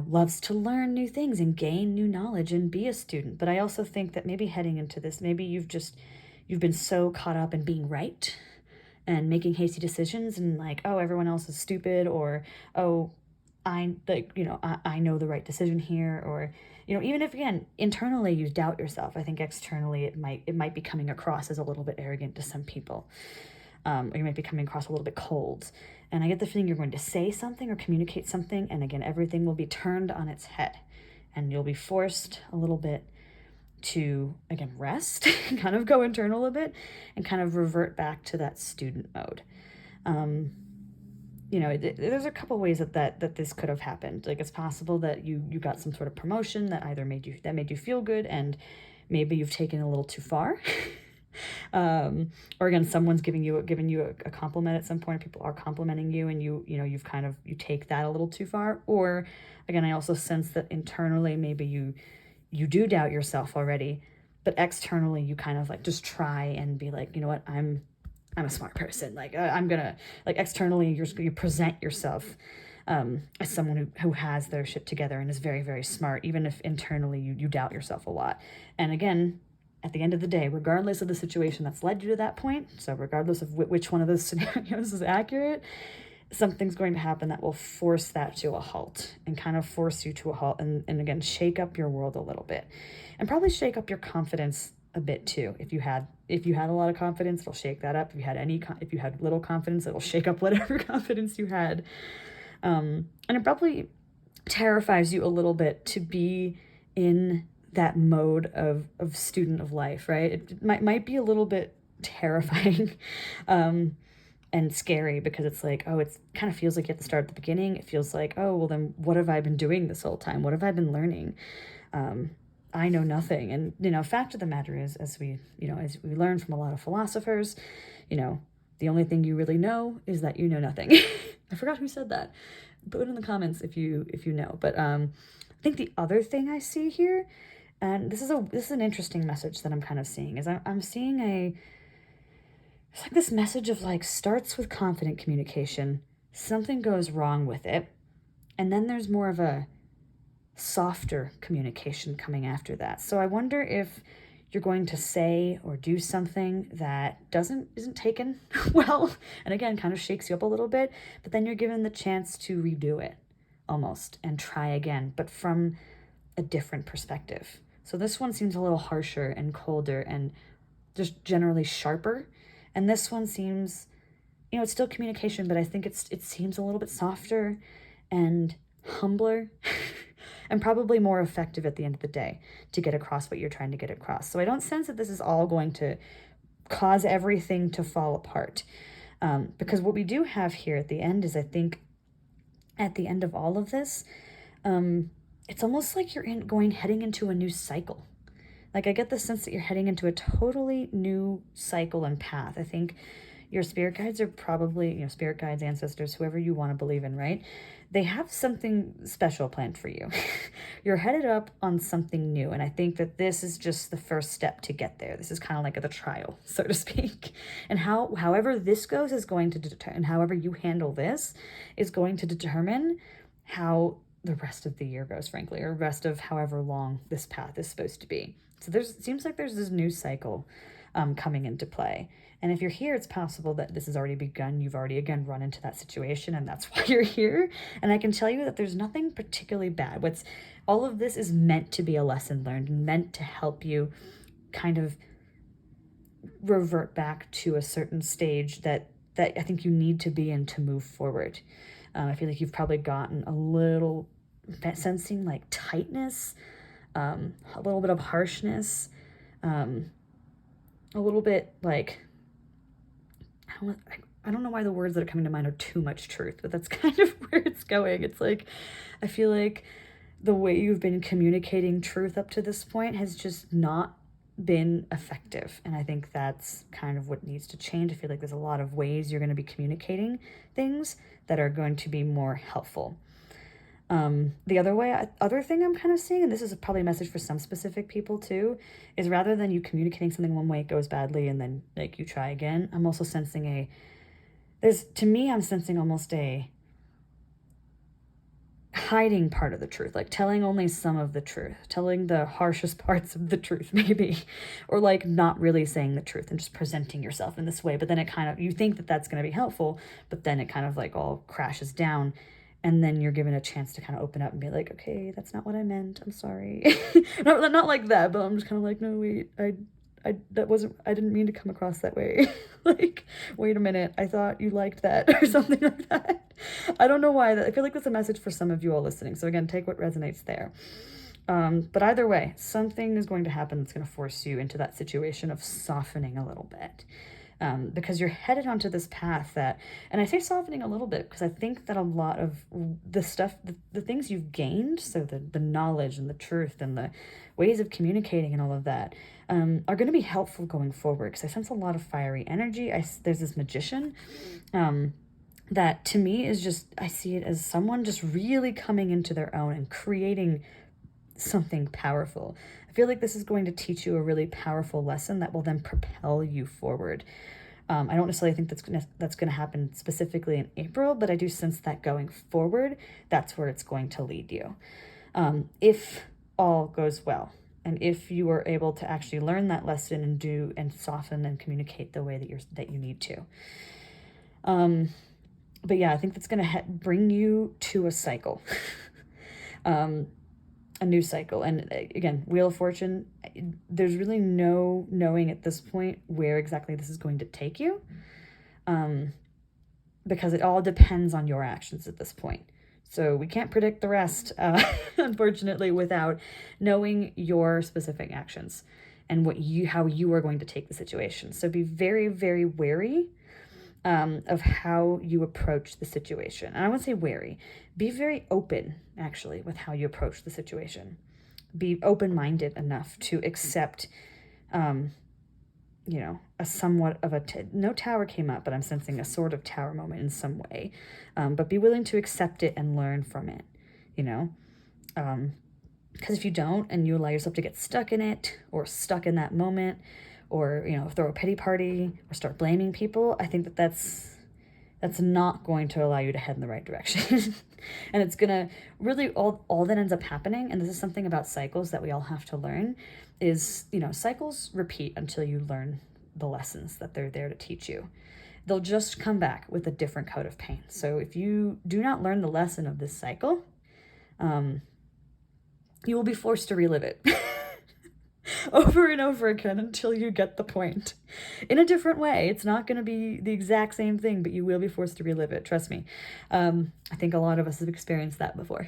loves to learn new things and gain new knowledge and be a student. But I also think that maybe heading into this, maybe you've been so caught up in being right and making hasty decisions and like, oh, everyone else is stupid, or, oh, I know the right decision here, or, even if, again, internally you doubt yourself, I think externally it might be coming across as a little bit arrogant to some people. Or you might be coming across a little bit cold. And I get the feeling you're going to say something or communicate something, and again, everything will be turned on its head. And you'll be forced a little bit to, again, rest, kind of go internal a bit, and kind of revert back to that student mode. There's a couple ways that this could have happened. Like, it's possible that you got some sort of promotion that either made you feel good, and maybe you've taken it a little too far. Or again, someone's giving you a compliment at some point. People are complimenting you, and you take that a little too far. Or again, I also sense that internally maybe you do doubt yourself already, but externally you kind of like just try and be like, you know what, I'm a smart person. Like, I'm gonna, like, externally you present yourself as someone who has their shit together and is very, very smart, even if internally you doubt yourself a lot. And again, at the end of the day, regardless of the situation that's led you to that point, so regardless of which one of those scenarios is accurate, something's going to happen that will force that to a halt, and kind of force you to a halt, and again, shake up your world a little bit, and probably shake up your confidence a bit too. If you had a lot of confidence, it'll shake that up. If you had little confidence, it'll shake up whatever confidence you had. And it probably terrifies you a little bit to be in that mode of student of life, right? It might be a little bit terrifying and scary, because it's like, oh, it kind of feels like you have to start at the beginning. It feels like, oh, well, then what have I been doing this whole time? What have I been learning? I know nothing. And, fact of the matter is, as we learn from a lot of philosophers, the only thing you really know is that you know nothing. I forgot who said that. Put it in the comments if you know. But I think the other thing I see here, and this is an interesting message that I'm kind of seeing, is I'm seeing it's like this message of like, starts with confident communication, something goes wrong with it, and then there's more of a softer communication coming after that. So I wonder if you're going to say or do something that isn't taken well, and again, kind of shakes you up a little bit, but then you're given the chance to redo it almost and try again, but from a different perspective. So this one seems a little harsher and colder and just generally sharper. And this one seems, it's still communication, but I think it seems a little bit softer and humbler and probably more effective at the end of the day to get across what you're trying to get across. So I don't sense that this is all going to cause everything to fall apart. Because what we do have here at the end is, I think, at the end of all of this, it's almost like you're heading into a new cycle. Like, I get the sense that you're heading into a totally new cycle and path. I think your spirit guides are probably, spirit guides, ancestors, whoever you want to believe in, right? They have something special planned for you. You're headed up on something new. And I think that this is just the first step to get there. This is kind of like the trial, so to speak. And however this goes is going to determine, and however you handle this is going to determine how the rest of the year goes, frankly, or rest of however long this path is supposed to be. So it seems like there's this new cycle coming into play. And if you're here, it's possible that this has already begun. You've already, again, run into that situation, and that's why you're here. And I can tell you that there's nothing particularly bad. All of this is meant to be a lesson learned, meant to help you kind of revert back to a certain stage that I think you need to be in to move forward. I feel like you've probably gotten a little sensing like tightness, a little bit of harshness, a little bit like, I don't know why the words that are coming to mind are too much truth, but that's kind of where it's going. It's like, I feel like the way you've been communicating truth up to this point has just not been effective. And I think that's kind of what needs to change. I feel like there's a lot of ways you're going to be communicating things that are going to be more helpful. The other thing I'm kind of seeing, and this is probably a message for some specific people too, is rather than you communicating something one way, it goes badly, and then like you try again, I'm also sensing I'm sensing almost a hiding part of the truth, like telling only some of the truth, telling the harshest parts of the truth maybe, or like not really saying the truth and just presenting yourself in this way. But then it kind of, you think that that's going to be helpful, but then it kind of like all crashes down. And then you're given a chance to kind of open up and be like, okay, that's not what I meant. I'm sorry. not like that, but I'm just kind of like, no, wait, I didn't mean to come across that way. Like, wait a minute, I thought you liked that or something like that. I don't know why. I feel like that's a message for some of you all listening. So again, take what resonates there. But either way, something is going to happen that's going to force you into that situation of softening a little bit. Because you're headed onto this path and I say softening a little bit because I think that a lot of the stuff, the things you've gained, so the knowledge and the truth and the ways of communicating and all of that, are going to be helpful going forward, because I sense a lot of fiery energy. There's this magician that to me is just, I see it as someone just really coming into their own and creating something powerful. I feel like this is going to teach you a really powerful lesson that will then propel you forward. I don't necessarily think that's gonna happen specifically in April, but I do sense that going forward, that's where it's going to lead you. If all goes well, and if you are able to actually learn that lesson and do and soften and communicate the way that you need to. But yeah, I think that's gonna bring you to a cycle. A new cycle. And again, Wheel of Fortune, there's really no knowing at this point where exactly this is going to take you, because it all depends on your actions at this point. So we can't predict the rest, unfortunately, without knowing your specific actions and how you are going to take the situation. So be very, very wary of how you approach the situation. And I wouldn't say wary. Be very open, actually, with how you approach the situation. Be open-minded enough to accept, a somewhat of no tower came up, but I'm sensing a sort of tower moment in some way. But be willing to accept it and learn from it, because if you don't, and you allow yourself to get stuck in it or stuck in that moment, or, throw a pity party or start blaming people, I think that's not going to allow you to head in the right direction. And it's going to really, all that ends up happening, and this is something about cycles that we all have to learn, is, cycles repeat until you learn the lessons that they're there to teach you. They'll just come back with a different coat of paint. So if you do not learn the lesson of this cycle, you will be forced to relive it. Over and over again until you get the point. In a different way. It's not going to be the exact same thing, but you will be forced to relive it. Trust me. I think a lot of us have experienced that before.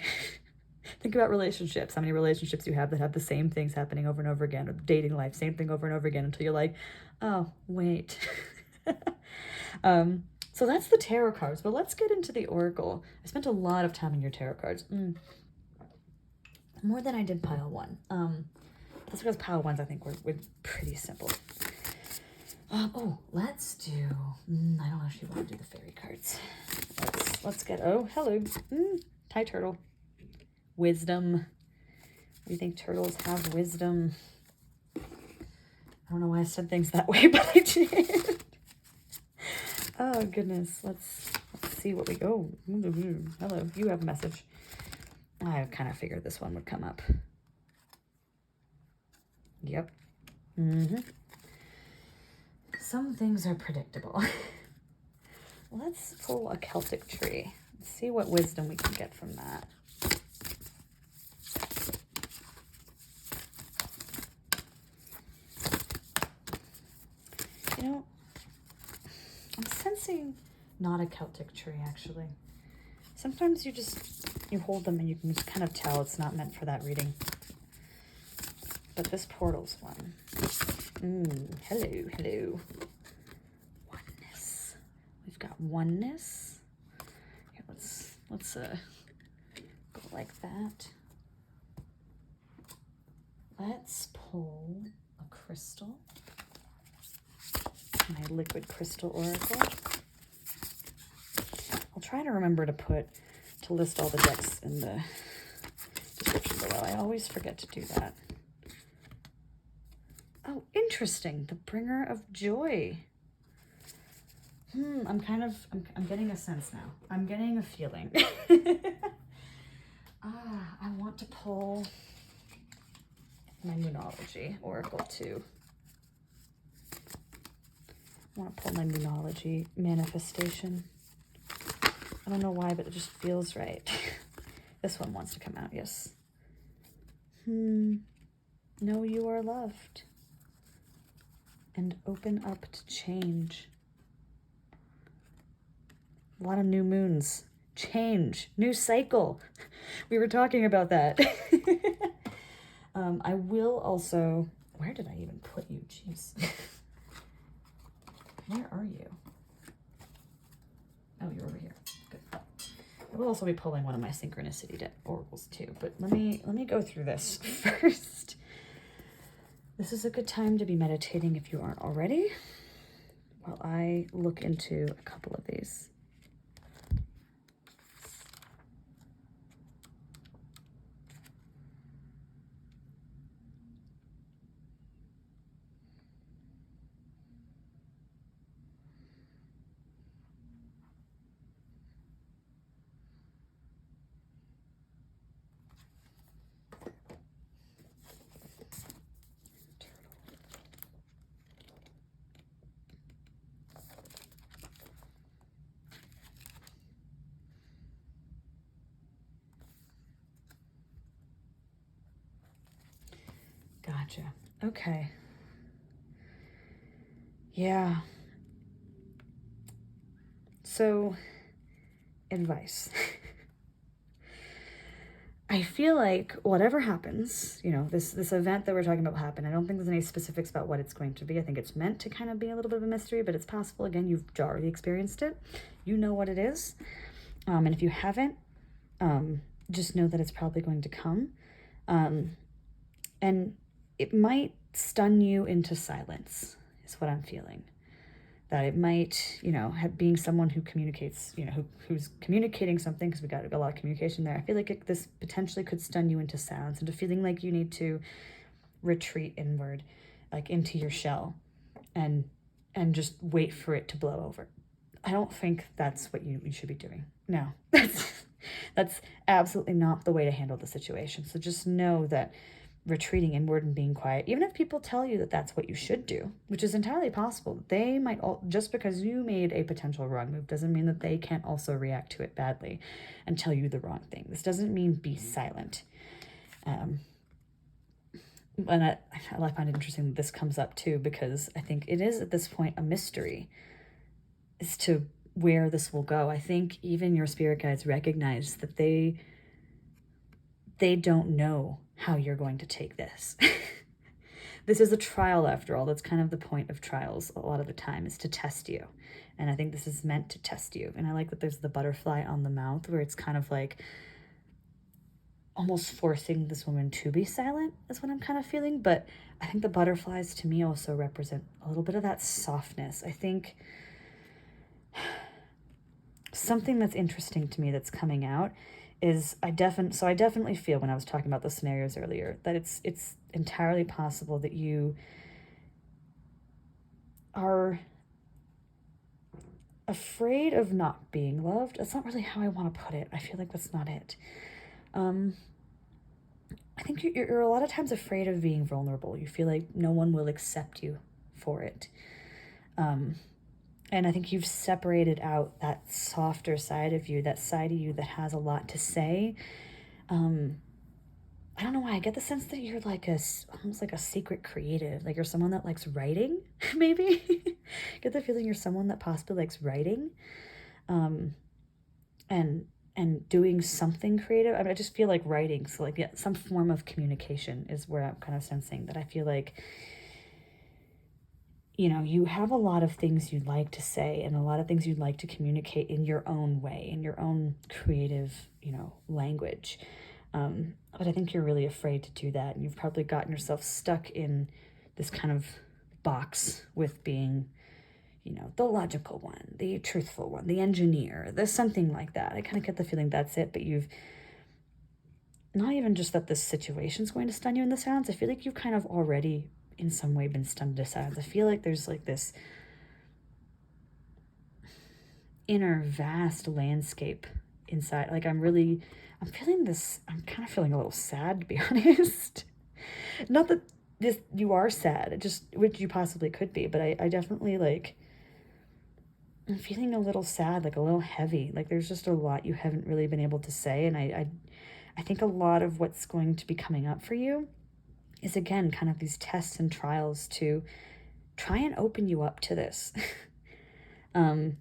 Think about relationships. How many relationships you have that have the same things happening over and over again, or dating life, same thing over and over again, until you're like, oh, wait. So that's the tarot cards, but let's get into the oracle. I spent a lot of time in your tarot cards. more than I did pile one. That's because pile ones I think were pretty simple. Oh, let's do, I don't actually want to do the fairy cards. Let's get, oh, hello. Hi, turtle. Wisdom. Do you think turtles have wisdom? I don't know why I said things that way, but I did. Oh, goodness. Let's see what we go. Hello, you have a message. I kind of figured this one would come up. Yep. Some things are predictable. Let's pull a Celtic tree. Let's see what wisdom we can get from that. You know, I'm sensing not a Celtic tree, actually. Sometimes you hold them and you can just kind of tell it's not meant for that reading. But this portal's one. Hello. Oneness. We've got oneness. Here, let's go like that. Let's pull a crystal. My liquid crystal oracle. I'll try to remember to list all the decks in the description below. I always forget to do that. Oh, interesting. The bringer of joy. I'm getting a sense now. I'm getting a feeling. I want to pull my Moonology oracle too. I want to pull my Moonology manifestation. I don't know why, but it just feels right. This one wants to come out, yes. Know you are loved. And open up to change. A lot of new moons. Change. New cycle. We were talking about that. I will also... Where did I even put you? Jeez. Where are you? Oh, you're over here. Good. I will also be pulling one of my synchronicity oracles too, but let me go through this first. This is a good time to be meditating if you aren't already, while I look into a couple of these. Gotcha. Okay. Yeah. So, advice. I feel like whatever happens, this event that we're talking about happened. I don't think there's any specifics about what it's going to be. I think it's meant to kind of be a little bit of a mystery, but it's possible. Again, you've already experienced it. You know what it is. And if you haven't, just know that it's probably going to come. And it might stun you into silence, is what I'm feeling. That it might, being someone who communicates, who's communicating something, because we got a lot of communication there. I feel like this potentially could stun you into silence, into feeling like you need to retreat inward, like into your shell, and just wait for it to blow over. I don't think that's what you should be doing. No, that's absolutely not the way to handle the situation. So just know that retreating inward and being quiet, even if people tell you that that's what you should do, which is entirely possible, they might just because you made a potential wrong move doesn't mean that they can't also react to it badly and tell you the wrong thing. This doesn't mean be silent. And I find it interesting that this comes up too, because I think it is at this point a mystery as to where this will go. I think even your spirit guides recognize that they don't know how you're going to take this. This is a trial after all. That's kind of the point of trials a lot of the time, is to test you. And I think this is meant to test you. And I like that there's the butterfly on the mouth, where it's kind of like, almost forcing this woman to be silent is what I'm kind of feeling. But I think the butterflies to me also represent a little bit of that softness. I think something that's interesting to me that's coming out is I definitely feel, when I was talking about the scenarios earlier, that it's entirely possible that you are afraid of not being loved. That's not really how I want to put it. I feel like that's not it. I think you're a lot of times afraid of being vulnerable. You feel like no one will accept you for it. And I think you've separated out that softer side of you, that side of you that has a lot to say. I don't know why, I get the sense that you're like almost like a secret creative. Like you're someone that likes writing, maybe. Get the feeling you're someone that possibly likes writing. And doing something creative. I mean, I just feel like writing, so like, yeah, some form of communication is where I'm kind of sensing that. I feel like, you know, you have a lot of things you'd like to say and a lot of things you'd like to communicate in your own way, in your own creative, you know, language. But I think you're really afraid to do that. And you've probably gotten yourself stuck in this kind of box with being, you know, the logical one, the truthful one, the engineer, there's something like that. I kind of get the feeling that's it, but you've not even just that this situation's going to stun you in the silence. I feel like you've kind of already in some way been stunned to silence. I feel like there's like this inner vast landscape inside. Like I'm feeling this, I'm kind of feeling a little sad, to be honest. Not that you are sad, it just, which you possibly could be, but I definitely like, I'm feeling a little sad, like a little heavy. Like there's just a lot you haven't really been able to say. And I think a lot of what's going to be coming up for you is, again, kind of these tests and trials to try and open you up to this. And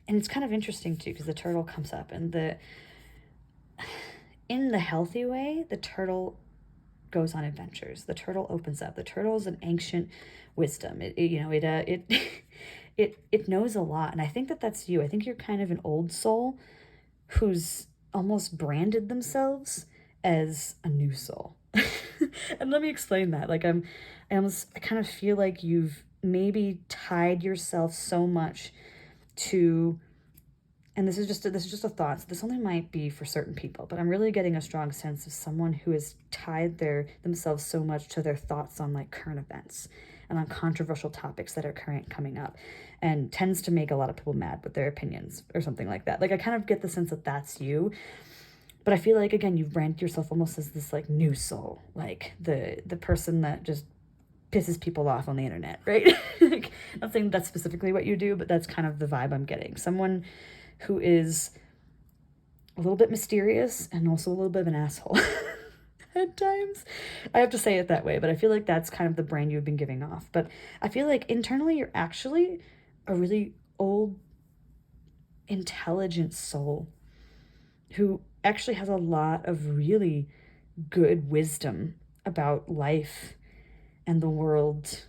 it's kind of interesting too, because the turtle comes up, and in the healthy way, the turtle goes on adventures. The turtle opens up. The turtle is an ancient wisdom. It knows a lot. And I think that that's you. I think you're kind of an old soul who's almost branded themselves as a new soul. And let me explain that. Like I kind of feel like you've maybe tied yourself so much to, and this is just a thought, so this only might be for certain people, but I'm really getting a strong sense of someone who has tied themselves so much to their thoughts on like current events and on controversial topics that are coming up, and tends to make a lot of people mad with their opinions or something like that. Like I kind of get the sense that that's you. But I feel like, again, you've branded yourself almost as this like new soul, like the person that just pisses people off on the internet, right? Like, not saying that's specifically what you do, but that's kind of the vibe I'm getting. Someone who is a little bit mysterious and also a little bit of an asshole at times. I have to say it that way, but I feel like that's kind of the brand you've been giving off. But I feel like internally you're actually a really old, intelligent soul who actually has a lot of really good wisdom about life and the world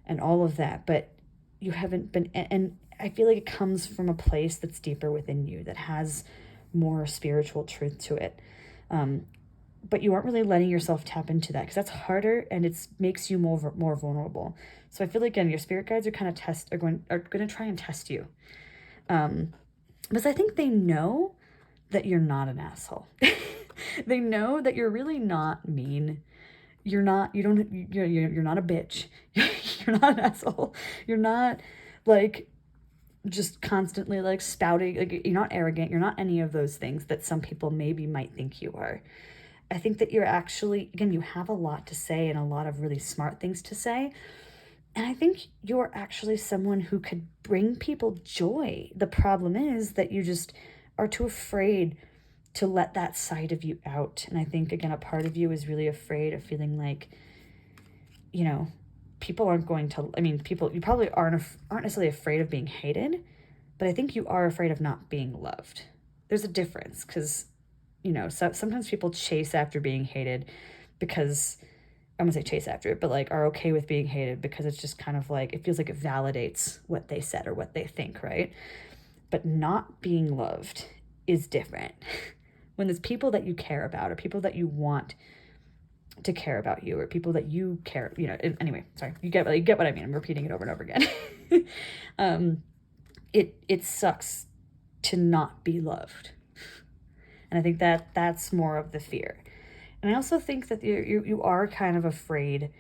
and all of that, but you haven't been, and I feel like it comes from a place that's deeper within you, that has more spiritual truth to it. But you aren't really letting yourself tap into that because that's harder and it makes you more vulnerable. So I feel like, again, your spirit guides are kind of going to try and test you. Because I think they know that you're not an asshole. They know that you're really not mean. You're not a bitch. You're not an asshole. You're not like just constantly like spouting, like you're not arrogant. You're not any of those things that some people maybe might think you are. I think that you're actually, again, you have a lot to say and a lot of really smart things to say. And I think you're actually someone who could bring people joy. The problem is that you just are too afraid to let that side of you out. And I think, again, a part of you is really afraid of feeling like, you know, people aren't going to, I mean, people, you probably aren't necessarily afraid of being hated, but I think you are afraid of not being loved. There's a difference because, you know, sometimes people chase after being hated because, I'm gonna say chase after it, but like are okay with being hated because it's just kind of like, it feels like it validates what they said or what they think, right? But not being loved is different. when there's people that you care about or people that you want to care about you or people that you care, anyway, sorry, you get what I mean. I'm repeating it over and over again. It sucks to not be loved. And I think that's more of the fear. And I also think that you are kind of afraid.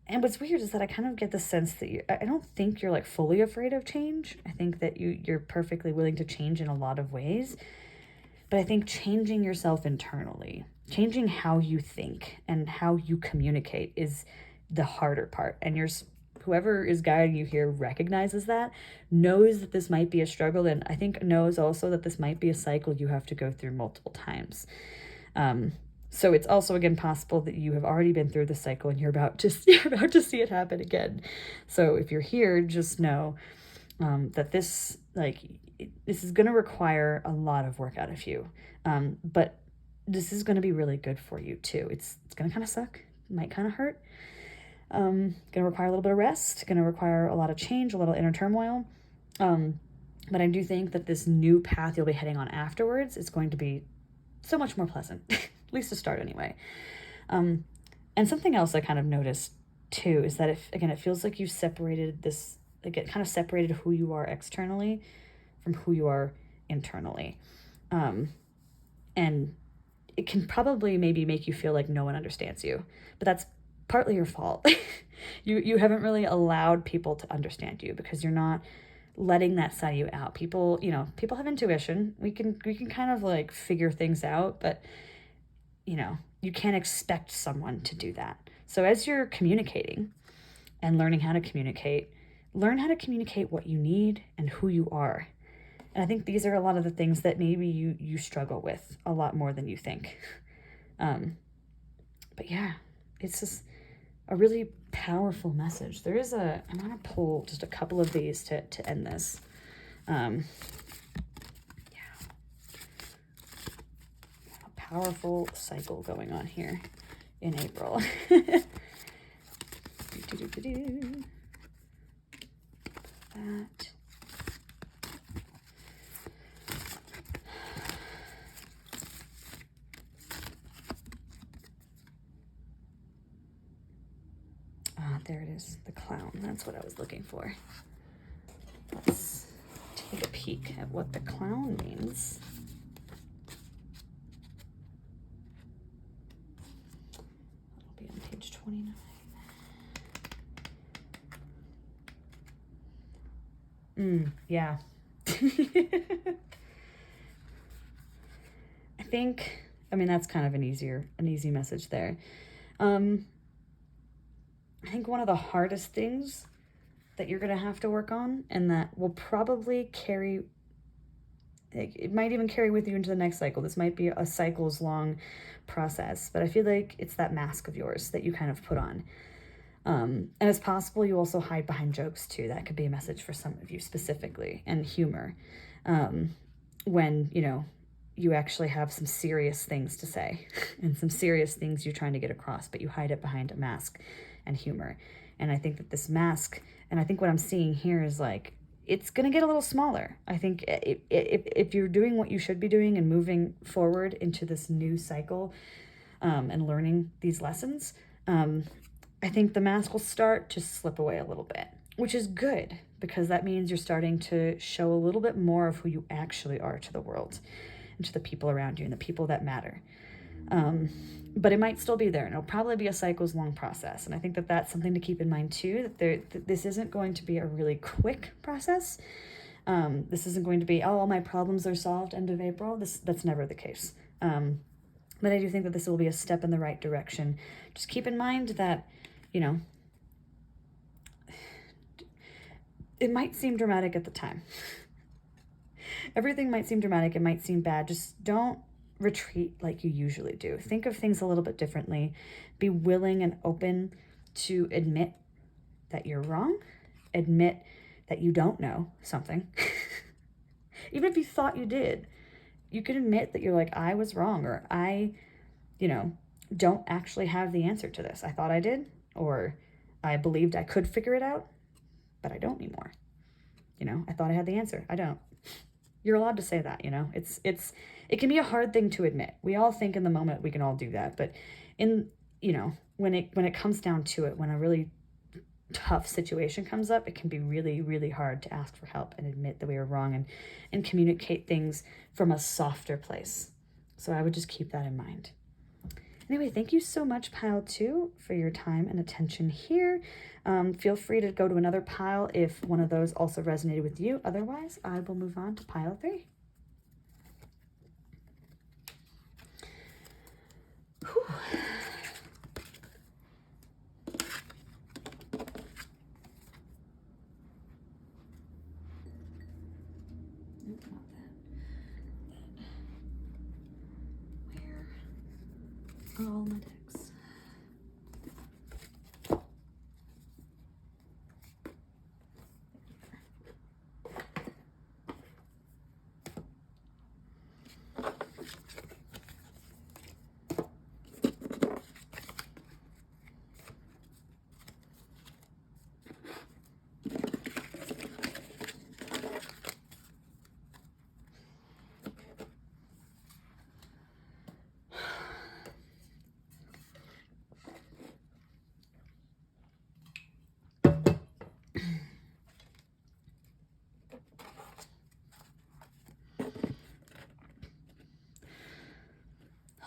And what's weird is that I kind of get the sense that I don't think you're like fully afraid of change. I think that you're perfectly willing to change in a lot of ways. But I think changing yourself internally, changing how you think and how you communicate is the harder part. And whoever is guiding you here recognizes that, knows that this might be a struggle, and I think knows also that this might be a cycle you have to go through multiple times. So it's also, again, possible that you have already been through the cycle and you're about to see it happen again. So if you're here, just know that this is going to require a lot of work out of you. But this is going to be really good for you too. It's going to kind of suck. It might kind of hurt. Going to require a little bit of rest. Going to require a lot of change, a little inner turmoil. But I do think that this new path you'll be heading on afterwards is going to be so much more pleasant, at least to start anyway. And something else I kind of noticed too is that it feels like you separated this, like it kind of separated who you are externally from who you are internally. And it can probably maybe make you feel like no one understands you, but that's partly your fault. You haven't really allowed people to understand you because you're not letting that side of you out. People have intuition. We can kind of like figure things out, but you can't expect someone to do that. So as you're communicating and learning how to communicate, learn how to communicate what you need and who you are. And I think these are a lot of the things that maybe you struggle with a lot more than you think. But yeah, it's just a really powerful message. I'm going to pull just a couple of these to end this. Yeah. A powerful cycle going on here in April. That. There it is, the clown. That's what I was looking for. Let's take a peek at what the clown means. It'll be on page 29. Yeah. I mean, that's kind of an easy message there. I think one of the hardest things that you're going to have to work on, and that will probably it might even carry with you into the next cycle. This might be a cycles long process, but I feel like it's that mask of yours that you kind of put on. And it's possible you also hide behind jokes too. That could be a message for some of you specifically, and humor. When, you actually have some serious things to say and some serious things you're trying to get across, but you hide it behind a mask and humor. And I think that this mask, and I think what I'm seeing here is like, it's going to get a little smaller. I think if you're doing what you should be doing and moving forward into this new cycle and learning these lessons, I think the mask will start to slip away a little bit, which is good because that means you're starting to show a little bit more of who you actually are to the world and to the people around you and the people that matter. But it might still be there, and it'll probably be a cycles long process. And I think that that's something to keep in mind too, that this isn't going to be a really quick process. This isn't going to be, all my problems are solved end of April. That's never the case. But I do think that this will be a step in the right direction. Just keep in mind that, it might seem dramatic at the time. Everything might seem dramatic. It might seem bad. Just don't retreat like you usually do. Think of things a little bit differently. Be willing and open to admit that you're wrong. Admit that you don't know something. Even if you thought you did, you can admit that you're like, I was wrong, or I, don't actually have the answer to this. I thought I did, or I believed I could figure it out, but I don't anymore. I thought I had the answer. I don't. you're allowed to say that, you know. It can be a hard thing to admit. We all think in the moment we can all do that, but in, you know, when it comes down to it, when a really tough situation comes up, it can be really, really hard to ask for help and admit that we were wrong and communicate things from a softer place. So I would just keep that in mind. Anyway, thank you so much, pile 2, for your time and attention here. Feel free to go to another pile if one of those also resonated with you. Otherwise, I will move on to pile 3. Whew. Nope, not that. Where are all my decks?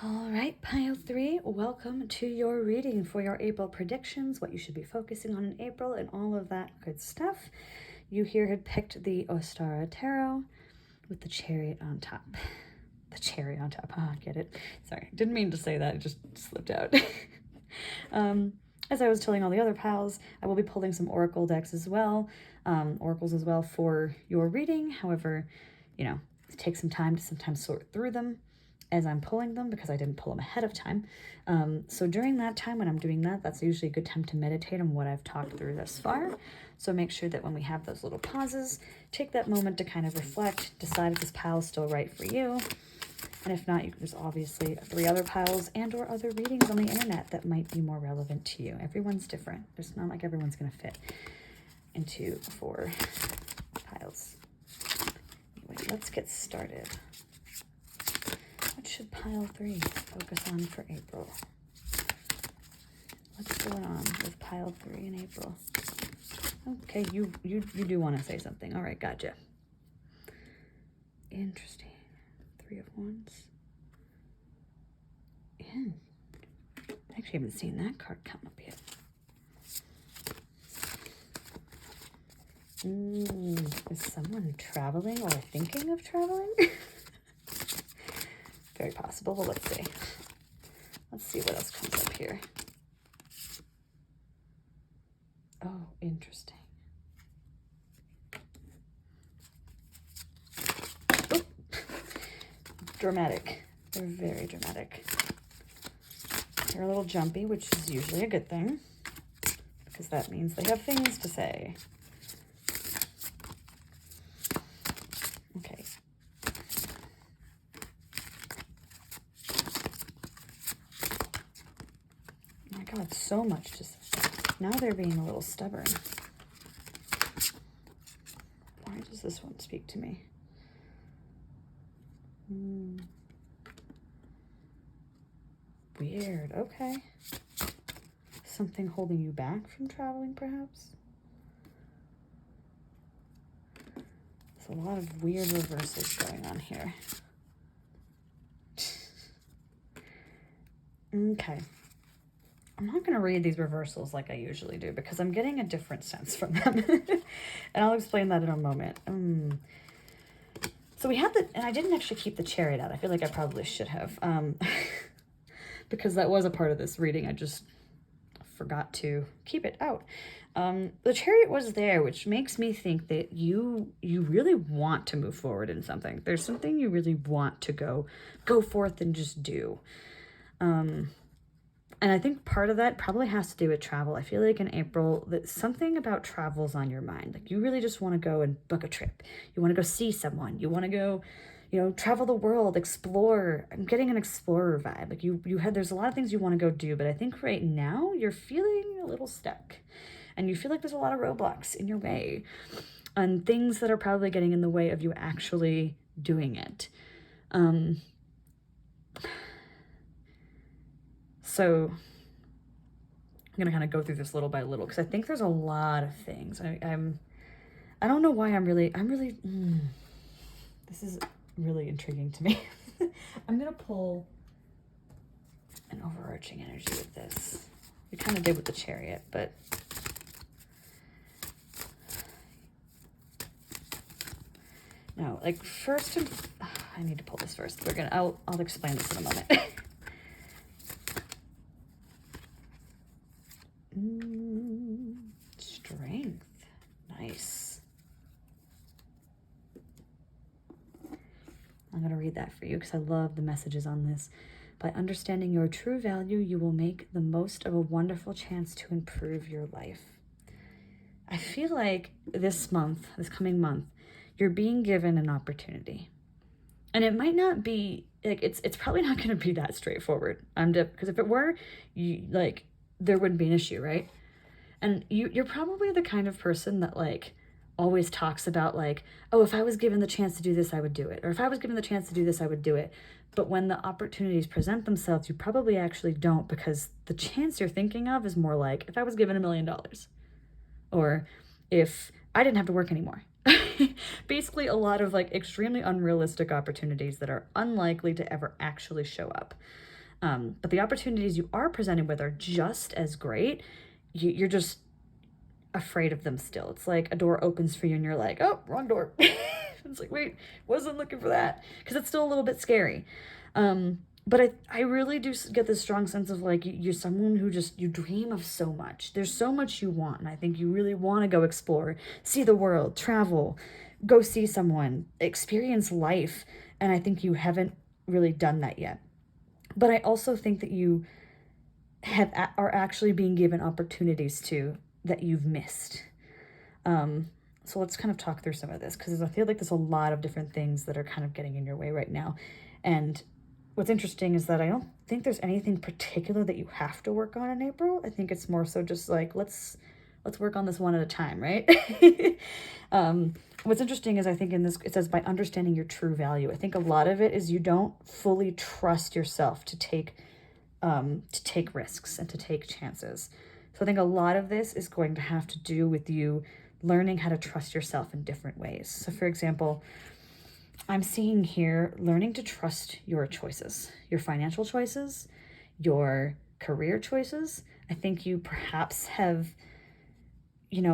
All right, pile 3, welcome to your reading for your April predictions, what you should be focusing on in April, and all of that good stuff. You here had picked the Ostara Tarot with the chariot on top. The cherry on top. Ah, get it? Sorry, didn't mean to say that. It just slipped out. As I was telling all the other pals, I will be pulling some oracle decks as well, oracles as well for your reading. However, you know, it takes some time to sometimes sort through them as I'm pulling them because I didn't pull them ahead of time. So during that time when I'm doing that, that's usually a good time to meditate on what I've talked through thus far. So make sure that when we have those little pauses, take that moment to kind of reflect, decide if this pile is still right for you. And if not, there's obviously 3 other piles and or other readings on the internet that might be more relevant to you. Everyone's different. It's not like everyone's going to fit into 4 piles. Anyway, let's get started. What should pile 3 focus on for April? What's going on with pile 3 in April? Okay, you do want to say something. All right, gotcha. Interesting. 3 of Wands. I actually haven't seen that card come up yet. Is someone traveling or thinking of traveling? Very possible, but let's see. Let's see what else comes up here. Oh, interesting. Oh. Dramatic. They're very dramatic. They're a little jumpy, which is usually a good thing, because that means they have things to say. Okay. Oh my God, so much to say. Now they're being a little stubborn. Why does this one speak to me? Weird, okay. Something holding you back from traveling, perhaps? There's a lot of weird reversals going on here. Okay. I'm not going to read these reversals like I usually do because I'm getting a different sense from them. And I'll explain that in a moment. So we had and I didn't actually keep the chariot out. I feel like I probably should have. Because that was a part of this reading. I just forgot to keep it out. The chariot was there, which makes me think that you really want to move forward in something. There's something you really want to go forth and just do. And I think part of that probably has to do with travel. I feel like in April that something about travel's on your mind. Like you really just want to go and book a trip. You want to go see someone. You want to go, travel the world, explore. I'm getting an explorer vibe. Like there's a lot of things you want to go do, but I think right now you're feeling a little stuck and you feel like there's a lot of roadblocks in your way and things that are probably getting in the way of you actually doing it. So I'm going to kind of go through this little by little, because I think there's a lot of things. I don't know why this is really intriguing to me. I'm going to pull an overarching energy with this. We kind of did with the Chariot, but no, like first, I need to pull this first. I'll explain this in a moment. Strength. Nice. I'm going to read that for you because I love the messages on this. By understanding your true value, you will make the most of a wonderful chance to improve your life. I feel like this coming month, you're being given an opportunity. And it might not be, like, it's probably not going to be that straightforward. Because if it were, there wouldn't be an issue, right? And you're probably the kind of person that, like, always talks about, like, oh, if I was given the chance to do this, I would do it. Or if I was given the chance to do this, I would do it. But when the opportunities present themselves, you probably actually don't, because the chance you're thinking of is more like, if I was given $1 million, or if I didn't have to work anymore. Basically a lot of, like, extremely unrealistic opportunities that are unlikely to ever actually show up. But the opportunities you are presented with are just as great. You're just afraid of them still. It's like a door opens for you and you're like, oh, wrong door. It's like, wait, wasn't looking for that, because it's still a little bit scary. But I really do get this strong sense of, like, you're someone who you dream of so much. There's so much you want, and I think you really want to go explore, see the world, travel, go see someone, experience life, and I think you haven't really done that yet. But I also think that you are actually being given opportunities that you've missed. So let's kind of talk through some of this, because I feel like there's a lot of different things that are kind of getting in your way right now. And what's interesting is that I don't think there's anything particular that you have to work on in April. I think it's more so just like, let's work on this one at a time, right? What's interesting is I think in this, it says by understanding your true value. I think a lot of it is you don't fully trust yourself to take risks and to take chances. So I think a lot of this is going to have to do with you learning how to trust yourself in different ways. So for example, I'm seeing here learning to trust your choices, your financial choices, your career choices. I think you perhaps have,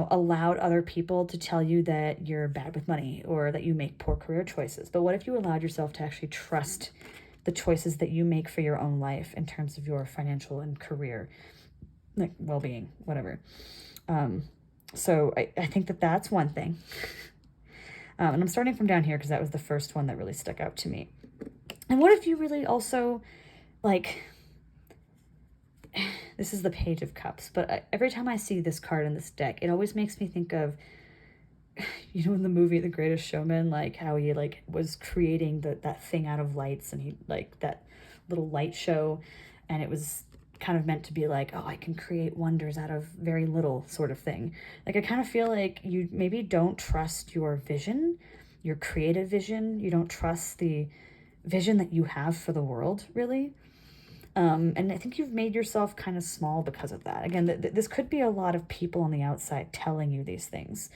allowed other people to tell you that you're bad with money or that you make poor career choices. But what if you allowed yourself to actually trust the choices that you make for your own life in terms of your financial and career, like well-being, whatever. So I think that that's one thing. And I'm starting from down here because that was the first one that really stuck out to me. And what if you really also, like, this is the Page of Cups, but every time I see this card in this deck, it always makes me think of, in the movie The Greatest Showman, like how he was creating that thing out of lights, and he that little light show, and it was kind of meant to be like, oh, I can create wonders out of very little, sort of thing. Like, I kind of feel like you maybe don't trust your vision, your creative vision. You don't trust the vision that you have for the world, really. And I think you've made yourself kind of small because of that. Again, this could be a lot of people on the outside telling you these things.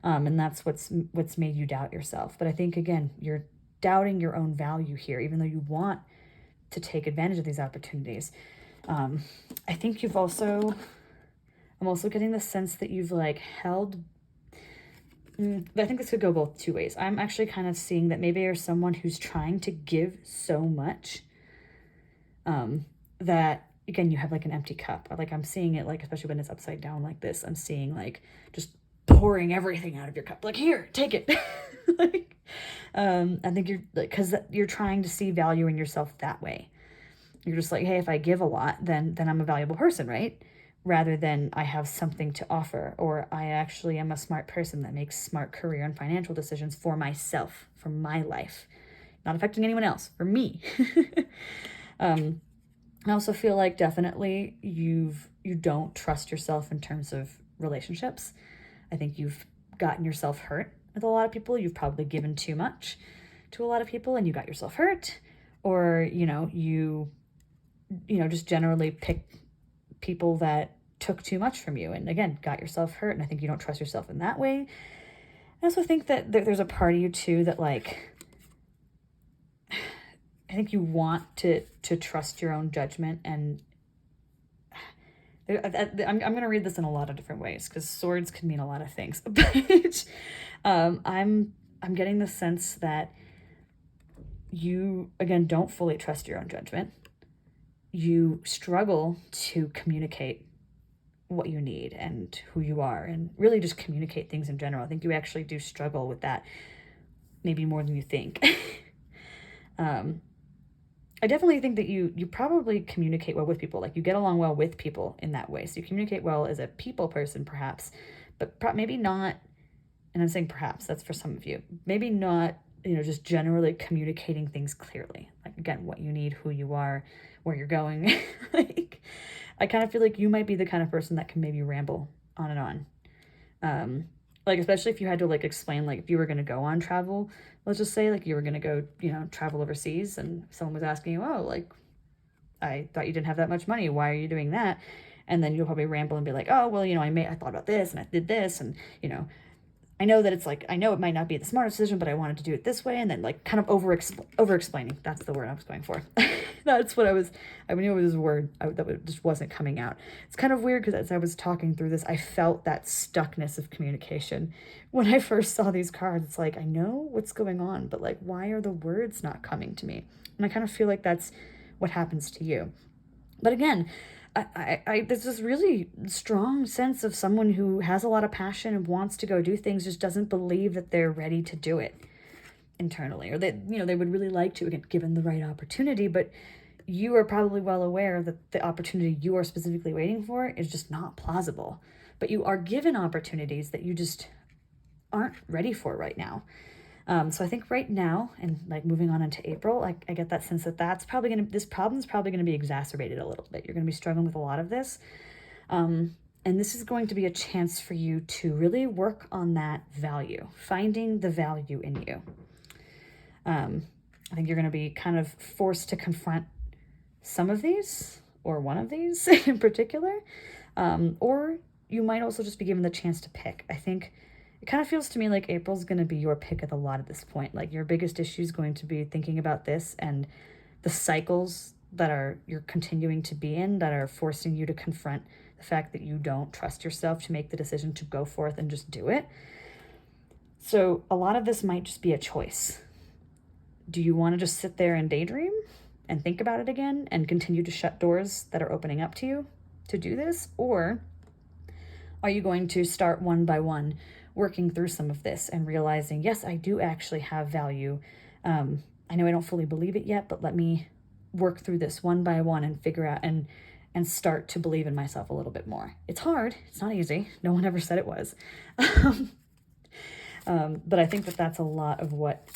And that's what's made you doubt yourself. But I think, again, you're doubting your own value here, even though you want to take advantage of these opportunities. I think I'm also getting the sense that you've held, I think this could go both two ways. I'm actually kind of seeing that maybe you're someone who's trying to give so much, that, again, you have an empty cup. I'm seeing it, especially when it's upside down like this, I'm seeing just pouring everything out of your cup. Here, take it. I think you're, because you're trying to see value in yourself that way. You're just hey, if I give a lot, then I'm a valuable person, right? Rather than I have something to offer, or I actually am a smart person that makes smart career and financial decisions for myself, for my life, not affecting anyone else, for me. I also feel like definitely you don't trust yourself in terms of relationships. I think you've gotten yourself hurt with a lot of people. You've probably given too much. to a lot of people and you got yourself hurt, or, you just generally pick people that took too much from you and again, got yourself hurt. And I think you don't trust yourself in that way. I also think that there's a part of you too that like, I think you want to trust your own judgment. And I'm going to read this in a lot of different ways because swords can mean a lot of things. But I'm getting the sense that you, again, don't fully trust your own judgment. You struggle to communicate what you need and who you are and really just communicate things in general. I think you actually do struggle with that maybe more than you think. I definitely think that you probably communicate well with people. Like you get along well with people in that way. So you communicate well as a people person perhaps, but maybe not, and I'm saying perhaps, that's for some of you, maybe not, just generally communicating things clearly. Like again, what you need, who you are, where you're going. Like, I kind of feel like you might be the kind of person that can maybe ramble on and on. Like, especially if you had to like explain, like if you were going to go on travel, let's just say like you were going to go, travel overseas and someone was asking you, oh, like, I thought you didn't have that much money. Why are you doing that? And then you'll probably ramble and be like, oh, well, I thought about this and I did this. And, I know that it's like, I know it might not be the smartest decision, but I wanted to do it this way. And then like kind of over explaining. That's the word I was going for. That's what I knew it was a word that just wasn't coming out. It's kind of weird because as I was talking through this, I felt that stuckness of communication. When I first saw these cards, it's like, I know what's going on, but like, why are the words not coming to me? And I kind of feel like that's what happens to you. But again, there's this really strong sense of someone who has a lot of passion and wants to go do things, just doesn't believe that they're ready to do it internally, or that, they would really like to, again, given the right opportunity, but you are probably well aware that the opportunity you are specifically waiting for is just not plausible, but you are given opportunities that you just aren't ready for right now. So I think right now, and like moving on into April, I get that sense that this problem's probably going to be exacerbated a little bit. You're going to be struggling with a lot of this. And this is going to be a chance for you to really work on that value, finding the value in you. I think you're going to be kind of forced to confront some of these, or one of these in particular, or you might also just be given the chance to pick. I think it kind of feels to me like April's going to be your pick of the lot at this point. Like your biggest issue is going to be thinking about this and the cycles that you're continuing to be in that are forcing you to confront the fact that you don't trust yourself to make the decision to go forth and just do it. So a lot of this might just be a choice. Do you want to just sit there and daydream and think about it again and continue to shut doors that are opening up to you to do this? Or are you going to start one by one working through some of this and realizing, yes, I do actually have value. I know I don't fully believe it yet, but let me work through this one by one and figure out and start to believe in myself a little bit more. It's hard. It's not easy. No one ever said it was. But I think that's a lot of what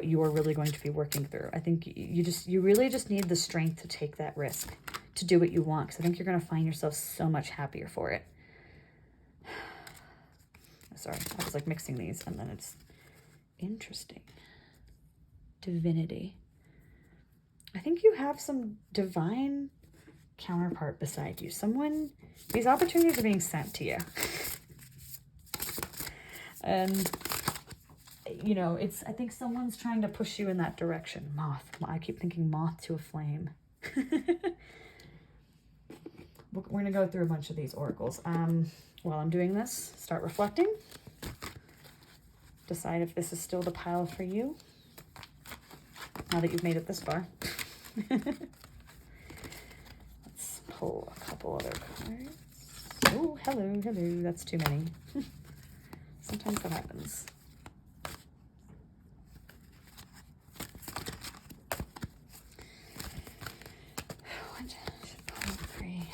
you're really going to be working through. I think you really just need the strength to take that risk, to do what you want, because I think you're going to find yourself so much happier for it. Sorry, I was like mixing these and then it's interesting. Divinity. I think you have some divine counterpart beside you. These opportunities are being sent to you. And, I think someone's trying to push you in that direction. I keep thinking moth to a flame. We're going to go through a bunch of these oracles. While I'm doing this, start reflecting. Decide if this is still the pile for you, now that you've made it this far. Let's pull a couple other cards. Oh, hello, that's too many. Sometimes that happens. 3.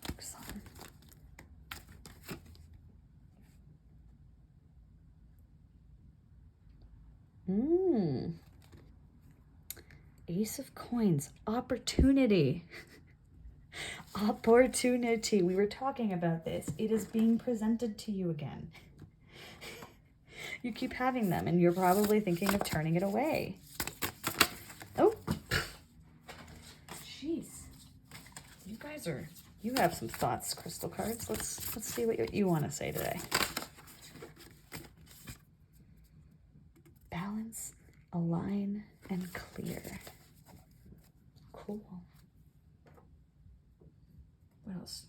Focus on. Ace of Coins. Opportunity. Opportunity. We were talking about this. It is being presented to you again. You keep having them, and you're probably thinking of turning it away. Oh, jeez. You have some thoughts, crystal cards. Let's see what you want to say today. Balance, align, and clear. Cool. What else?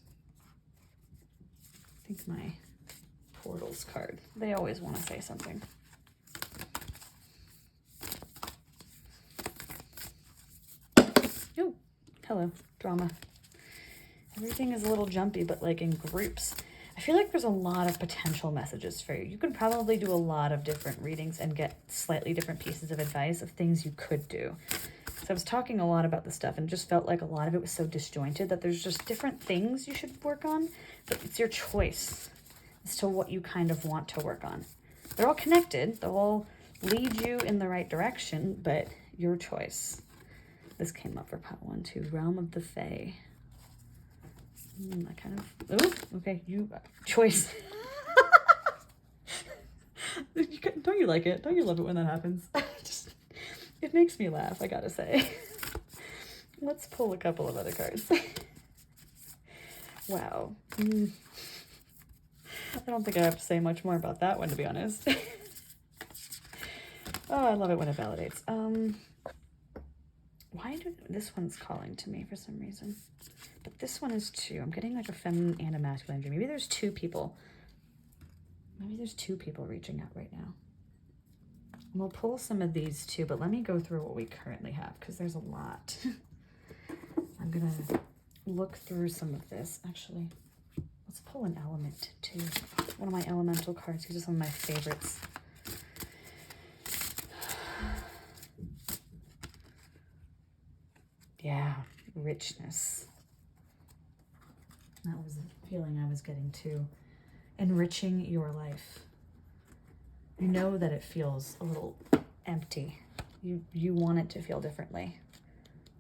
I think my portals card. They always want to say something. Oh, hello, drama. Everything is a little jumpy, but like in groups. I feel like there's a lot of potential messages for you. You could probably do a lot of different readings and get slightly different pieces of advice of things you could do. So I was talking a lot about this stuff and just felt like a lot of it was so disjointed that there's just different things you should work on, but it's your choice as to what you kind of want to work on. They're all connected. They'll all lead you in the right direction, but your choice. This came up for part 1 too. Realm of the Fae. I kind of, oh, okay, choice. Don't you like it? Don't you love it when that happens? It makes me laugh, I gotta say. Let's pull a couple of other cards. Wow. I don't think I have to say much more about that one, to be honest. Oh, I love it when it validates. This one's calling to me for some reason. But this one is 2. I'm getting like a feminine and a masculine energy. Maybe there's 2 people. Maybe there's 2 people reaching out right now. And we'll pull some of these too, but let me go through what we currently have because there's a lot. I'm going to look through some of this. Actually, let's pull an element too. One of my elemental cards. These are some of my favorites. Yeah, richness. That was a feeling I was getting too. Enriching your life. You know that it feels a little empty. You want it to feel differently.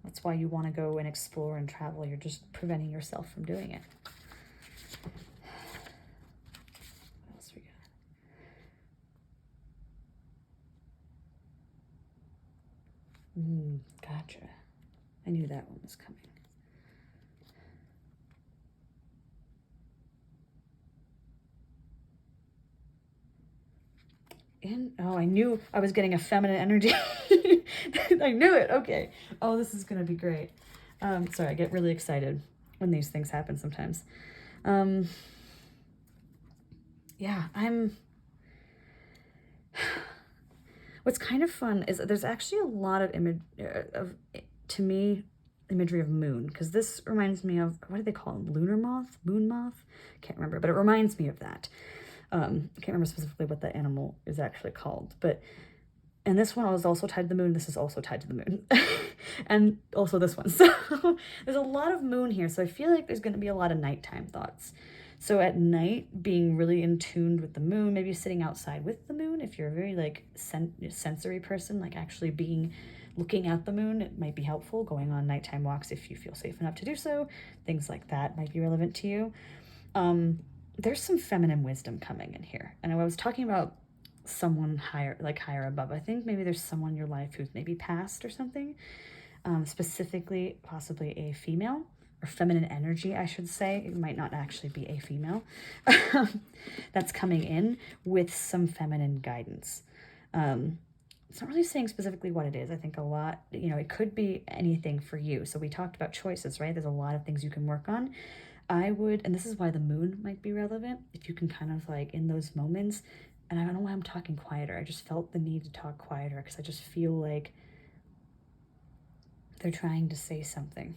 That's why you want to go and explore and travel. You're just preventing yourself from doing it. What else we got? Gotcha. I knew that one was coming. Oh, I knew I was getting a feminine energy. I knew it. Okay. Oh, this is going to be great. Sorry, I get really excited when these things happen sometimes. Yeah, what's kind of fun is there's actually a lot of imagery of moon, because this reminds me of, what do they call them? Lunar moth? Moon moth? Can't remember, but it reminds me of that. I can't remember specifically what the animal is actually called, and this one was also tied to the moon. This is also tied to the moon. And also this one. So there's a lot of moon here. So I feel like there's going to be a lot of nighttime thoughts. So at night, being really in tune with the moon, maybe sitting outside with the moon. If you're a very like sensory person, like actually looking at the moon, it might be helpful. Going on nighttime walks if you feel safe enough to do so. Things like that might be relevant to you. There's some feminine wisdom coming in here. And I was talking about someone higher above. I think maybe there's someone in your life who's maybe passed or something. Specifically, possibly a female or feminine energy, I should say. It might not actually be a female that's coming in with some feminine guidance. It's not really saying specifically what it is. I think a lot, it could be anything for you. So we talked about choices, right? There's a lot of things you can work on. And this is why the moon might be relevant, if you can kind of like in those moments, and I don't know why I'm talking quieter. I just felt the need to talk quieter because I just feel like they're trying to say something.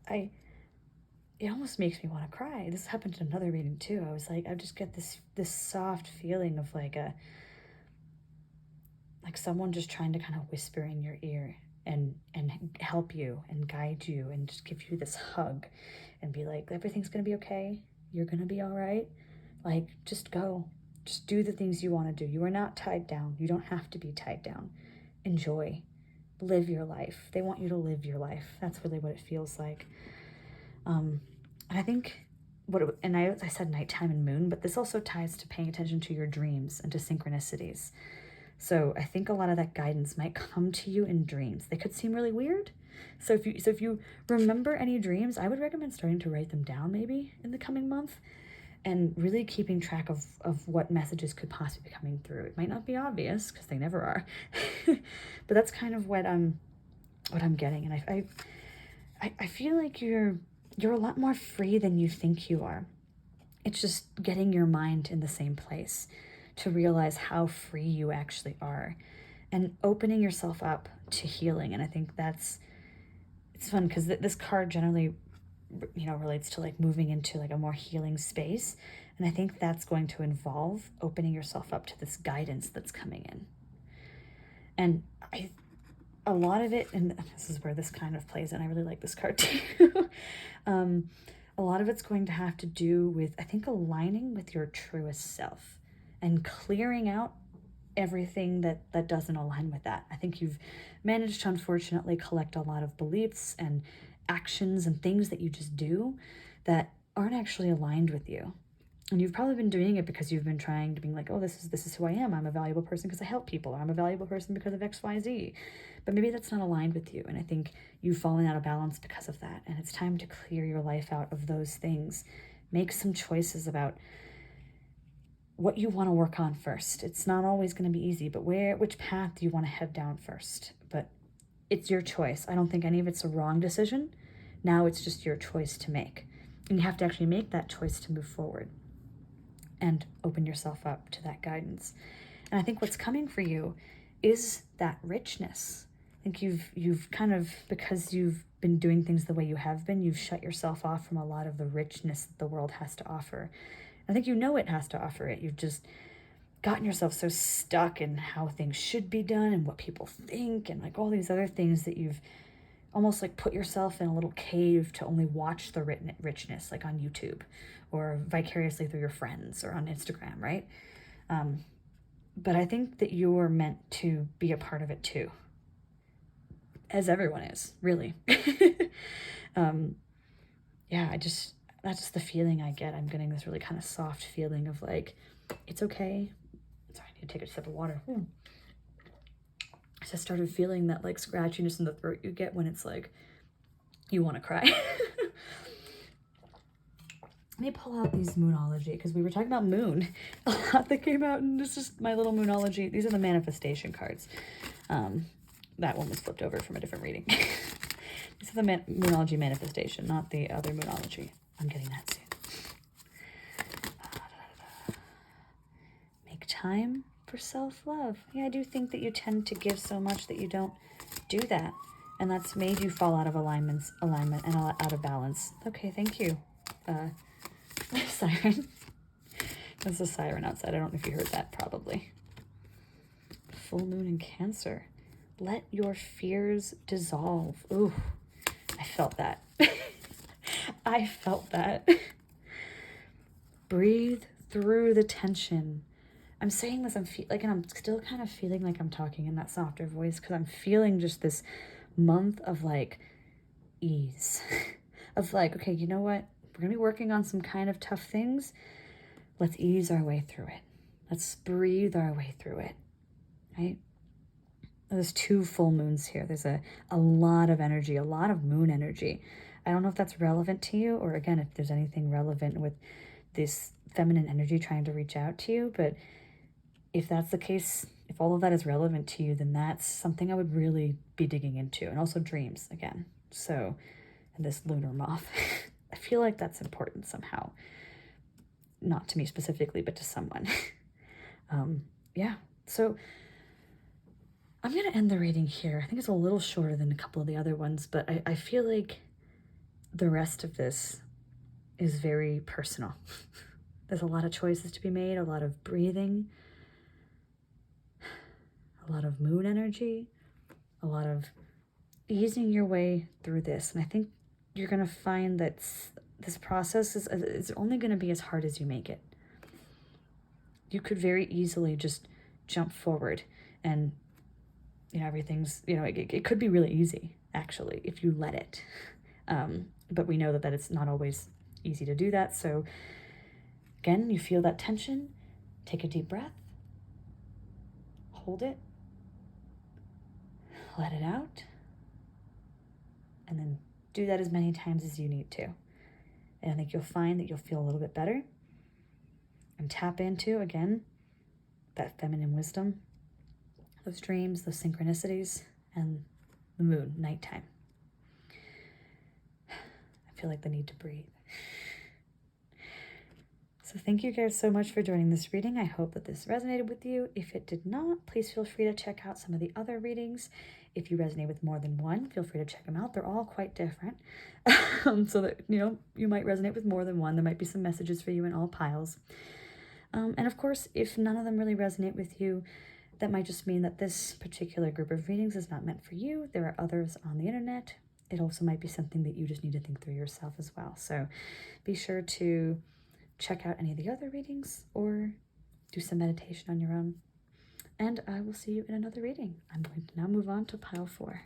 It almost makes me want to cry. This happened in another reading too. I was like, I just get this soft feeling of like someone just trying to kind of whisper in your ear and help you and guide you and just give you this hug and be like, everything's going to be okay. You're going to be all right. Like, just go. Just do the things you want to do. You are not tied down. You don't have to be tied down. Enjoy. Live your life. They want you to live your life. That's really what it feels like. I think I said nighttime and moon, but this also ties to paying attention to your dreams and to synchronicities. So I think a lot of that guidance might come to you in dreams. They could seem really weird. So if you remember any dreams, I would recommend starting to write them down maybe in the coming month, and really keeping track of what messages could possibly be coming through. It might not be obvious, because they never are, but that's kind of what I'm getting. And I feel like you're a lot more free than you think you are. It's just getting your mind in the same place to realize how free you actually are, and opening yourself up to healing. And I think it's fun, because this card generally, relates to like moving into like a more healing space. And I think that's going to involve opening yourself up to this guidance that's coming in. And a lot of it, and this is where this kind of plays in, I really like this card too. A lot of it's going to have to do with, I think, aligning with your truest self and clearing out everything that doesn't align with that. I think you've managed to, unfortunately, collect a lot of beliefs and actions and things that you just do that aren't actually aligned with you. And you've probably been doing it because you've been trying to be like, oh, this is who I am. I'm a valuable person because I help people. Or I'm a valuable person because of X, Y, Z. But maybe that's not aligned with you. And I think you've fallen out of balance because of that. And it's time to clear your life out of those things. Make some choices about what you want to work on first. It's not always going to be easy, but which path do you want to head down first? But it's your choice. I don't think any of it's a wrong decision. Now it's just your choice to make. And you have to actually make that choice to move forward and open yourself up to that guidance. And I think what's coming for you is that richness. I think you've kind of, because you've been doing things the way you have been, you've shut yourself off from a lot of the richness that the world has to offer. I think it has to offer it. You've just gotten yourself so stuck in how things should be done and what people think and like all these other things that you've almost like put yourself in a little cave to only watch the richness, like on YouTube or vicariously through your friends or on Instagram, right? But I think that you're meant to be a part of it too, as everyone is, really. That's just the feeling I get. I'm getting this really kind of soft feeling of like, it's okay. Sorry, I need to take a sip of water. I just started feeling that like scratchiness in the throat you get when it's like, you want to cry. Let me pull out these Moonology, because we were talking about moon. A lot that came out, and this is my little Moonology. These are the manifestation cards. That one was flipped over from a different reading. This is the Moonology manifestation, not the other Moonology. I'm getting that soon. Make time for self-love. Yeah, I do think that you tend to give so much that you don't do that. And that's made you fall out of alignment and out of balance. Okay, thank you. Siren. There's a siren outside. I don't know if you heard that, probably. Full moon in Cancer. Let your fears dissolve. Ooh, I felt that. I felt that. Breathe through the tension. I'm saying this, and I'm still kind of feeling like I'm talking in that softer voice, because I'm feeling just this month of like ease. Of like, okay, you know what? We're going to be working on some kind of tough things. Let's ease our way through it. Let's breathe our way through it, right? There's 2 full moons here. There's a lot of energy, a lot of moon energy. I don't know if that's relevant to you, or again, if there's anything relevant with this feminine energy trying to reach out to you. But if that's the case, if all of that is relevant to you, then that's something I would really be digging into. And also dreams, again. So, and this lunar moth. I feel like that's important somehow. Not to me specifically, but to someone. Yeah. So I'm going to end the reading here. I think it's a little shorter than a couple of the other ones, but I feel like the rest of this is very personal. There's a lot of choices to be made, a lot of breathing, a lot of moon energy, a lot of easing your way through this. And I think you're going to find that this process is only going to be as hard as you make it. You could very easily just jump forward and, everything's, it could be really easy, actually, if you let it. But we know that it's not always easy to do that. So again, you feel that tension, take a deep breath, hold it, let it out, and then do that as many times as you need to. And I think you'll find that you'll feel a little bit better and tap into, again, that feminine wisdom, those dreams, those synchronicities, and the moon, nighttime. I feel like the need to breathe. So thank you guys so much for joining this reading. I hope that this resonated with you. If it did not, please feel free to check out some of the other readings. If you resonate with more than one, feel free to check them out. They're all quite different. So that, you might resonate with more than one. There might be some messages for you in all piles. And of course, if none of them really resonate with you, that might just mean that this particular group of readings is not meant for you. There are others on the internet. It also might be something that you just need to think through yourself as well. So be sure to check out any of the other readings or do some meditation on your own. And I will see you in another reading. I'm going to now move on to pile 4.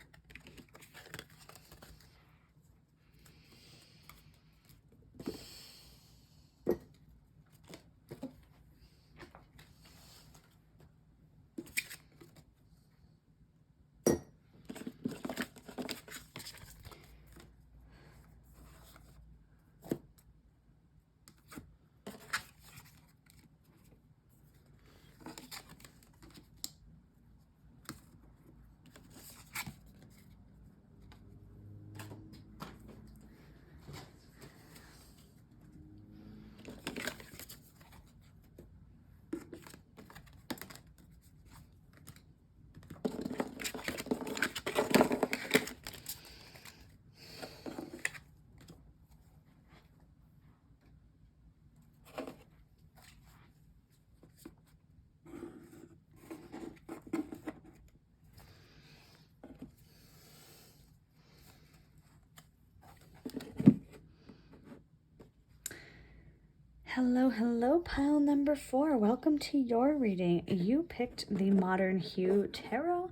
Hello, pile number 4. Welcome to your reading. You picked the Modern Hue Tarot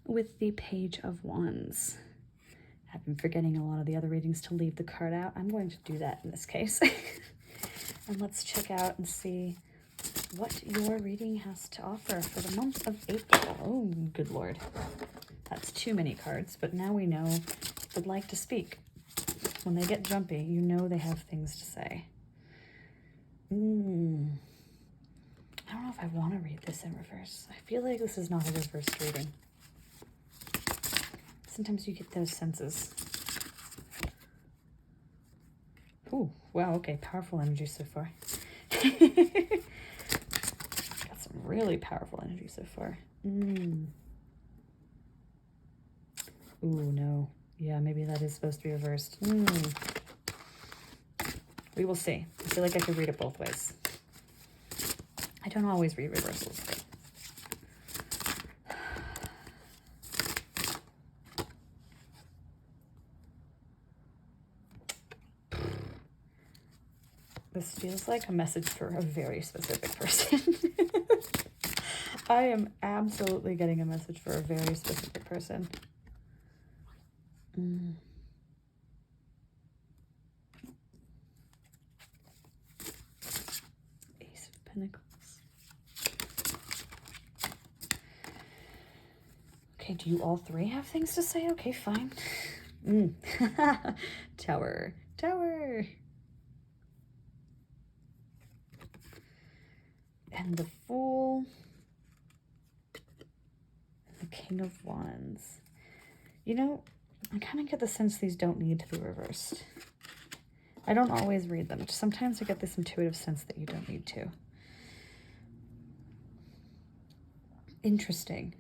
with the Page of Wands. I've been forgetting a lot of the other readings to leave the card out. I'm going to do that in this case. And let's check out and see what your reading has to offer for the month of April. Oh, good Lord. That's too many cards, but now we know they would like to speak. When they get jumpy, you know they have things to say. I don't know if I want to read this in reverse. I feel like this is not a reversed reading. Sometimes you get those senses. Ooh, wow, okay, powerful energy so far. Got some really powerful energy so far. Ooh, no. Yeah, maybe that is supposed to be reversed. We will see. I feel like I could read it both ways. I don't always read reversals. This feels like a message for a very specific person. I am absolutely getting a message for a very specific person. Ace of Pentacles. Okay, do you all three have things to say? Okay, fine. Tower. And the Fool. And the King of Wands. I kind of get the sense these don't need to be reversed. I don't always read them. Sometimes I get this intuitive sense that you don't need to. Interesting.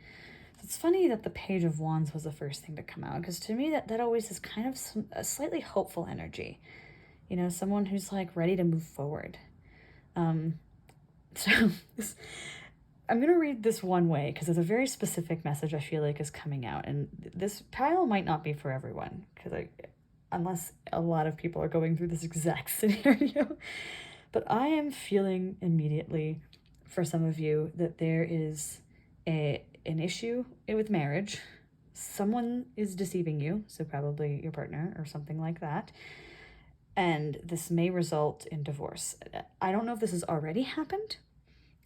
It's funny that the Page of Wands was the first thing to come out, because to me that always is kind of a slightly hopeful energy. Someone who's like ready to move forward. So I'm going to read this one way because there's a very specific message I feel like is coming out. And this pile might not be for everyone, because unless a lot of people are going through this exact scenario. But I am feeling immediately for some of you that there is an issue with marriage. Someone is deceiving you, so probably your partner or something like that. and this may result in divorce. I don't know if this has already happened,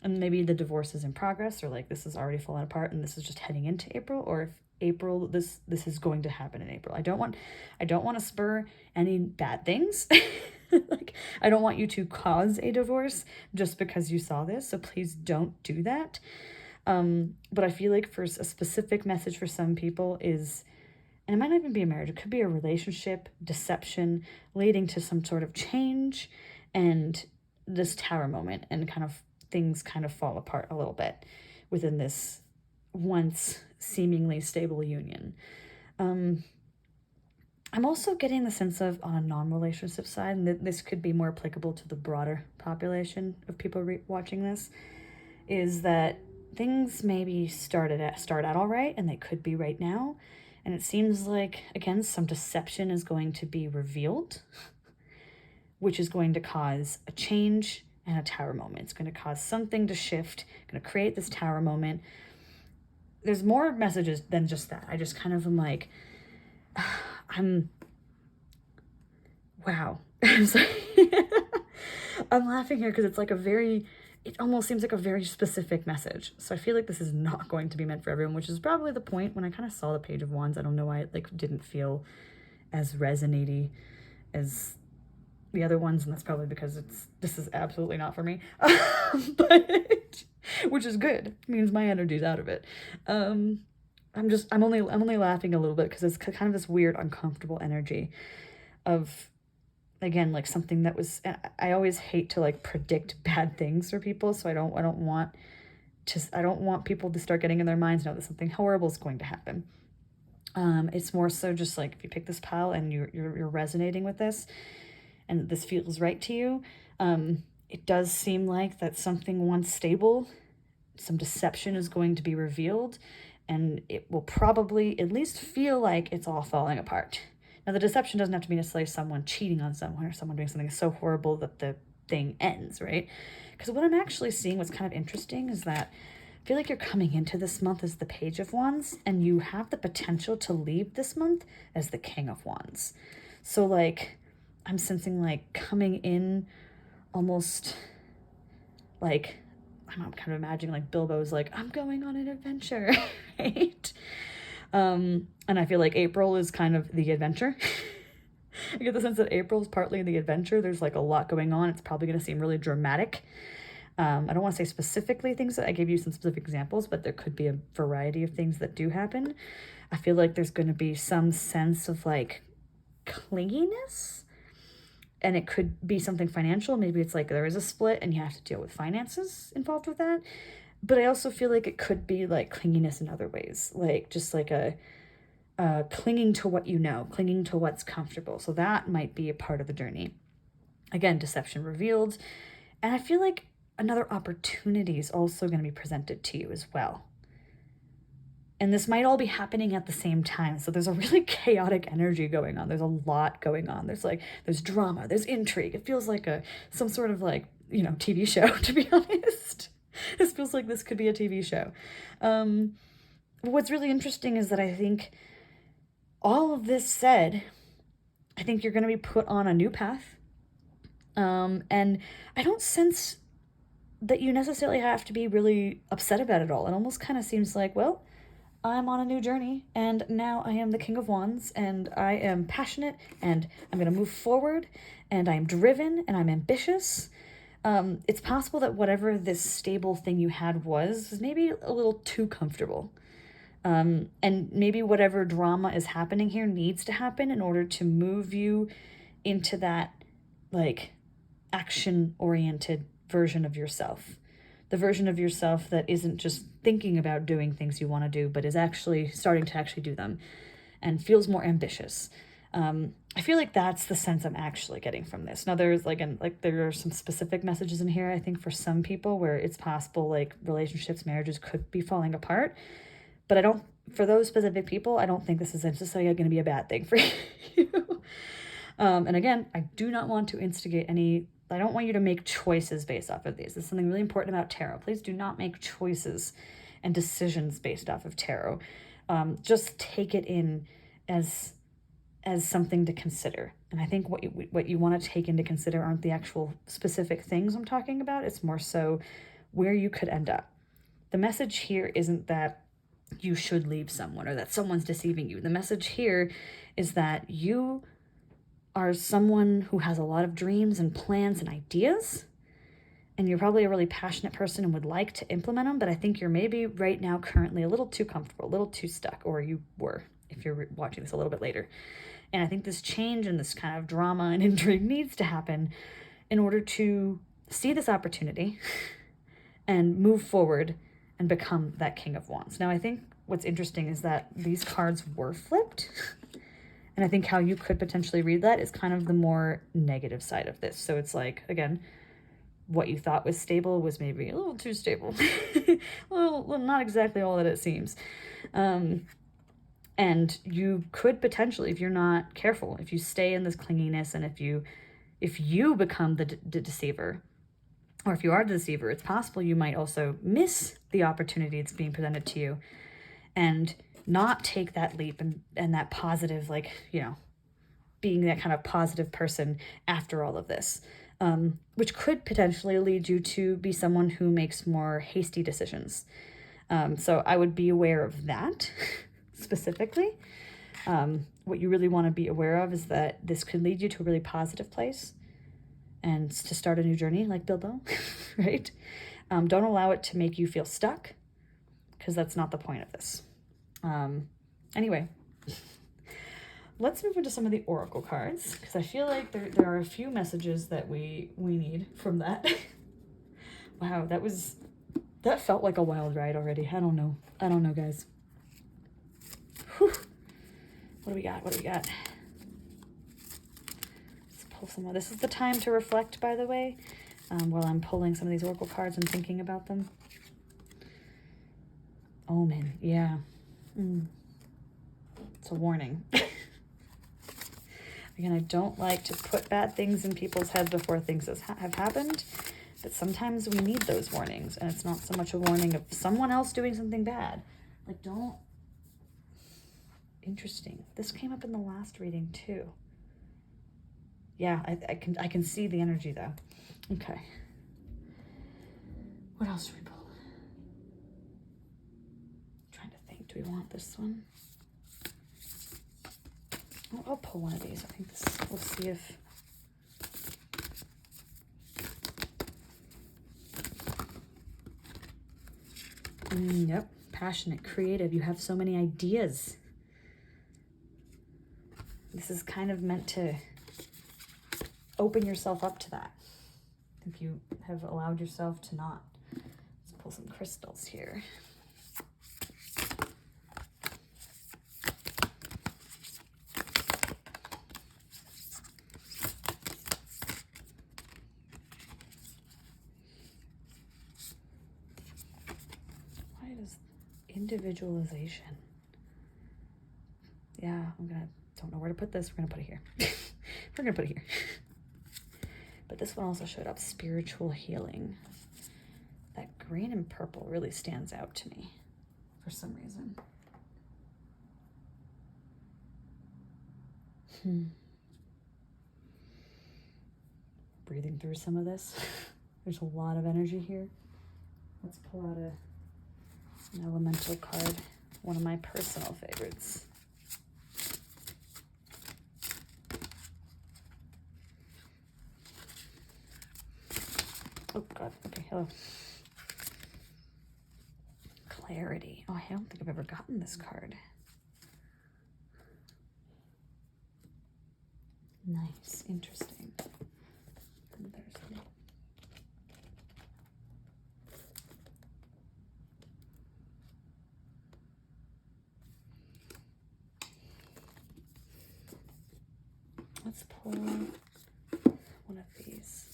and maybe the divorce is in progress, or like this is already falling apart and this is just heading into April, or if April, this is going to happen in April. I don't want to spur any bad things. Like, I don't want you to cause a divorce just because you saw this, so please don't do that. But I feel like for a specific message for some people is, and it might not even be a marriage, it could be a relationship, deception, leading to some sort of change, and this tower moment, and kind of things kind of fall apart a little bit within this once seemingly stable union. I'm also getting the sense of, on a non-relationship side, and this could be more applicable to the broader population of people watching this, is that things maybe start out all right, and they could be right now. And it seems like, again, some deception is going to be revealed, which is going to cause a change and a tower moment. It's going to cause something to shift, going to create this tower moment. There's more messages than just that. I just kind of am like, wow. I'm sorry. I'm laughing here because it's like it almost seems like a very specific message. So I feel like this is not going to be meant for everyone, which is probably the point. When I kind of saw the Page of Wands, I don't know why it like didn't feel as resonating as the other ones, and that's probably because this is absolutely not for me. But which is good. It means my energy's out of it. I'm only laughing a little bit because it's kind of this weird, uncomfortable energy of, again, like something that was, I always hate to like predict bad things for people, so I don't want people to start getting in their minds now that something horrible is going to happen. It's more so just like, if you pick this pile and you're resonating with this, and this feels right to you, it does seem like that something once stable, some deception is going to be revealed, and it will probably at least feel like it's all falling apart. Now, the deception doesn't have to be necessarily someone cheating on someone or someone doing something so horrible that the thing ends, right? Because what I'm actually seeing, what's kind of interesting, is that I feel like you're coming into this month as the Page of Wands, and you have the potential to leave this month as the King of Wands. So, like, I'm sensing, like, coming in almost like, I'm kind of imagining, like, Bilbo's like, I'm going on an adventure, right? And I feel like April is kind of the adventure. I get the sense that April is partly the adventure. There's like a lot going on. It's probably going to seem really dramatic. I don't want to say specifically things that I gave you some specific examples, but there could be a variety of things that do happen. I feel like there's going to be some sense of like clinginess, and it could be something financial. Maybe it's like there is a split and you have to deal with finances involved with that. But I also feel like it could be like clinginess in other ways, like just like a clinging to what you know, clinging to what's comfortable. So that might be a part of the journey. Again, deception revealed. And I feel like another opportunity is also going to be presented to you as well. And this might all be happening at the same time. So there's a really chaotic energy going on. There's a lot going on. There's drama, there's intrigue. It feels like some sort of like, TV show, to be honest. This feels like this could be a TV show. What's really interesting is that I think all of this said, I think you're going to be put on a new path. And I don't sense that you necessarily have to be really upset about it all. It almost kind of seems like, well, I'm on a new journey, and now I am the King of Wands, and I am passionate, and I'm going to move forward, and I'm driven, and I'm ambitious. It's possible that whatever this stable thing you had was maybe a little too comfortable. And maybe whatever drama is happening here needs to happen in order to move you into that, like, action-oriented version of yourself. The version of yourself that isn't just thinking about doing things you want to do, but is actually starting to actually do them and feels more ambitious. I feel like that's the sense I'm actually getting from this. Now, there's there are some specific messages in here, I think, for some people where it's possible, like, relationships, marriages could be falling apart. But for those specific people, I don't think this is necessarily going to be a bad thing for you. And again, I do not want to instigate I don't want you to make choices based off of these. This is something really important about tarot. Please do not make choices and decisions based off of tarot. Just take it in as something to consider. And I think what you want to take into consider aren't the actual specific things I'm talking about. It's more so where you could end up. The message here isn't that you should leave someone or that someone's deceiving you. The message here is that you are someone who has a lot of dreams and plans and ideas, and you're probably a really passionate person and would like to implement them, but I think you're maybe right now currently a little too comfortable, a little too stuck, or you were if you're watching this a little bit later. And I think this change and this kind of drama and intrigue needs to happen in order to see this opportunity and move forward and become that King of Wands. Now, I think what's interesting is that these cards were flipped. And I think how you could potentially read that is kind of the more negative side of this. So it's like, again, what you thought was stable was maybe a little too stable. well, not exactly all that it seems. And you could potentially, if you're not careful, if you stay in this clinginess, and if you become the deceiver, or if you are the deceiver, it's possible you might also miss the opportunity that's being presented to you and not take that leap and that positive, like, being that kind of positive person after all of this, which could potentially lead you to be someone who makes more hasty decisions. So I would be aware of that specifically. What you really want to be aware of is that this could lead you to a really positive place and to start a new journey like Bilbo, right? Don't allow it to make you feel stuck, because that's not the point of this. Anyway, let's move into some of the oracle cards, because I feel like there are a few messages that we need from that. Wow, that felt like a wild ride already. I don't know, guys. Whew. What do we got? Let's pull some more. This is the time to reflect, by the way, while I'm pulling some of these oracle cards and thinking about them. Omen, yeah. It's a warning. Again, I don't like to put bad things in people's heads before things have happened, but sometimes we need those warnings, and it's not so much a warning of someone else doing something bad. Like, don't... Interesting. This came up in the last reading, too. Yeah, I can see the energy, though. Okay. What else should we pull? Trying to think, do we want this one? I'll pull one of these. I think this, we'll see if... Yep, passionate, creative. You have so many ideas. This is kind of meant to open yourself up to that, if you have allowed yourself to not. Let's pull some crystals here. Why does individualization? Yeah, don't know where to put this. We're gonna put it here. We're gonna put it here. But this one also showed up, spiritual healing. That green and purple really stands out to me for some reason. Breathing through some of this. There's a lot of energy here. Let's pull out an elemental card, one of my personal favorites. Oh, God. Okay, hello. Clarity. Oh, I don't think I've ever gotten this card. Nice. Interesting. And there's one. Let's pull one of these.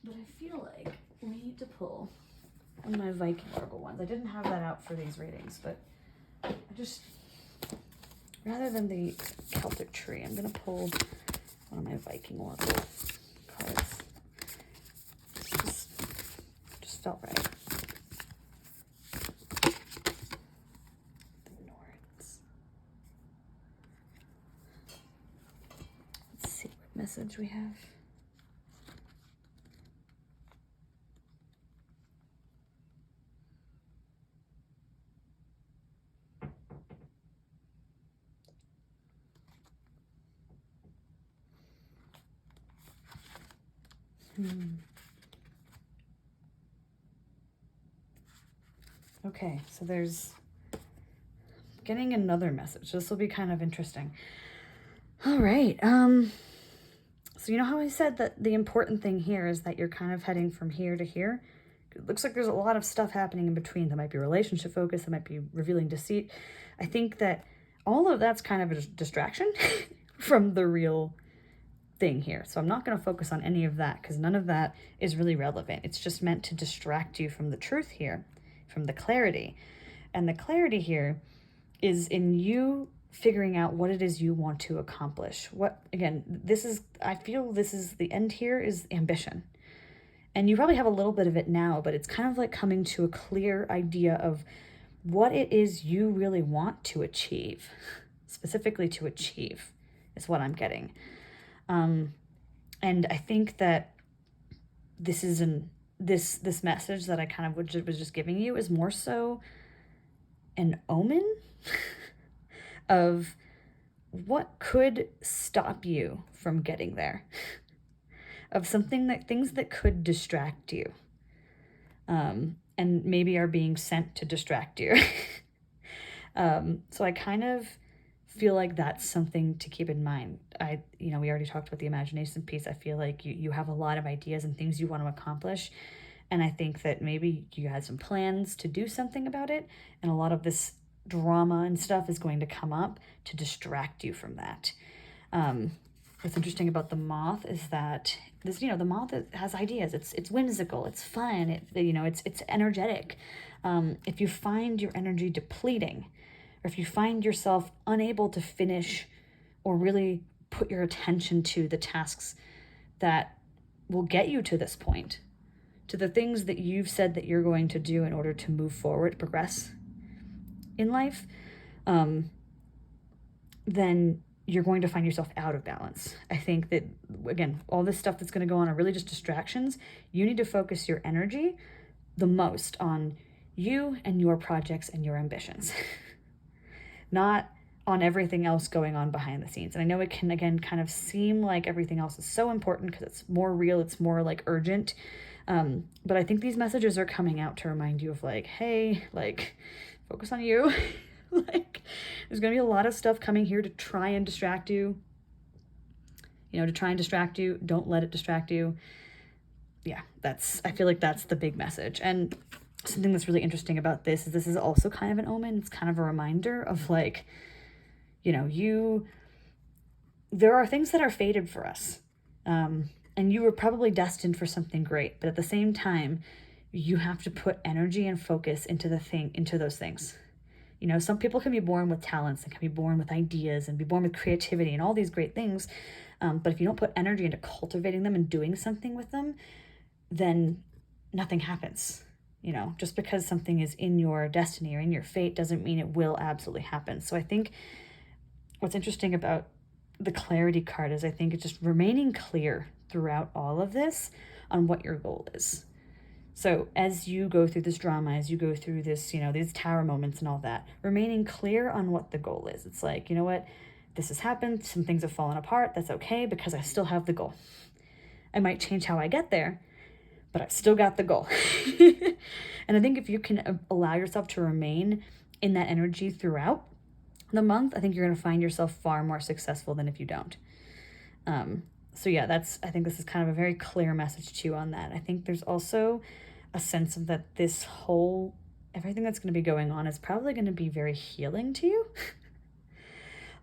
But I feel like we need to pull one of my Viking Oracle ones. I didn't have that out for these readings, but I just, rather than the Celtic tree, I'm going to pull one of my Viking Oracle cards. Just felt right. The Norns. Let's see what message we have. Okay, so there's getting another message. This will be kind of interesting. All right. So you know how I said that the important thing here is that you're kind of heading from here to here? It looks like there's a lot of stuff happening in between. That might be relationship focus, that might be revealing deceit. I think that all of that's kind of a distraction from the real thing here. So I'm not going to focus on any of that because none of that is really relevant. It's just meant to distract you from the truth here, from the clarity. And the clarity here is in you figuring out what it is you want to accomplish. I feel this is the end here is ambition. And you probably have a little bit of it now, but it's kind of like coming to a clear idea of what it is you really want to achieve, specifically to achieve is what I'm getting. And I think that this is this message that I kind of was just giving you is more so an omen of what could stop you from getting there, of things that could distract you, and maybe are being sent to distract you. So I kind of feel like that's something to keep in mind. We already talked about the imagination piece. I feel like you have a lot of ideas and things you want to accomplish. And I think that maybe you had some plans to do something about it. And a lot of this drama and stuff is going to come up to distract you from that. What's interesting about the moth is that the moth has ideas. It's whimsical. It's fun. It's energetic. If you find your energy depleting, or if you find yourself unable to finish or really put your attention to the tasks that will get you to this point, to the things that you've said that you're going to do in order to move forward, progress in life, then you're going to find yourself out of balance. I think that, again, all this stuff that's going to go on are really just distractions. You need to focus your energy the most on you and your projects and your ambitions. Not on everything else going on behind the scenes. And I know it can, again, kind of seem like everything else is so important because it's more real, it's more like urgent. But I think these messages are coming out to remind you of like, hey, like, focus on you. Like, there's going to be a lot of stuff coming here to try and distract you. Don't let it distract you. Yeah, I feel like that's the big message. And something that's really interesting about this is also kind of an omen. It's kind of a reminder of like, there are things that are fated for us. And you were probably destined for something great, but at the same time, you have to put energy and focus into those things. Some people can be born with talents and can be born with ideas and be born with creativity and all these great things. But if you don't put energy into cultivating them and doing something with them, then nothing happens. Just because something is in your destiny or in your fate doesn't mean it will absolutely happen. So I think what's interesting about the clarity card is I think it's just remaining clear throughout all of this on what your goal is. So as you go through this drama, as you go through this, these tower moments and all that, remaining clear on what the goal is. It's like, you know what, this has happened. Some things have fallen apart. That's okay because I still have the goal. I might change how I get there, but I've still got the goal. And I think if you can allow yourself to remain in that energy throughout the month, I think you're going to find yourself far more successful than if you don't. So yeah, I think this is kind of a very clear message to you on that. I think there's also a sense of that everything that's going to be going on is probably going to be very healing to you.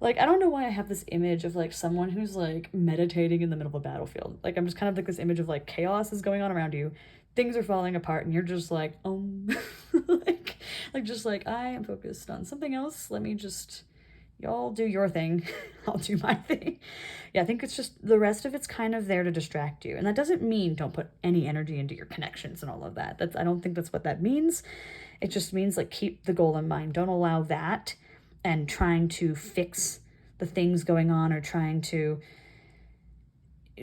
Like, I don't know why I have this image of like someone who's like meditating in the middle of a battlefield. Like, I'm just kind of like this image of like chaos is going on around you, things are falling apart, and you're just like, like just like, I am focused on something else. Let me just, y'all do your thing, I'll do my thing. Yeah, I think it's just the rest of it's kind of there to distract you. And that doesn't mean don't put any energy into your connections and all of that. I don't think that's what that means. It just means like keep the goal in mind. Don't allow that and trying to fix the things going on, or trying to,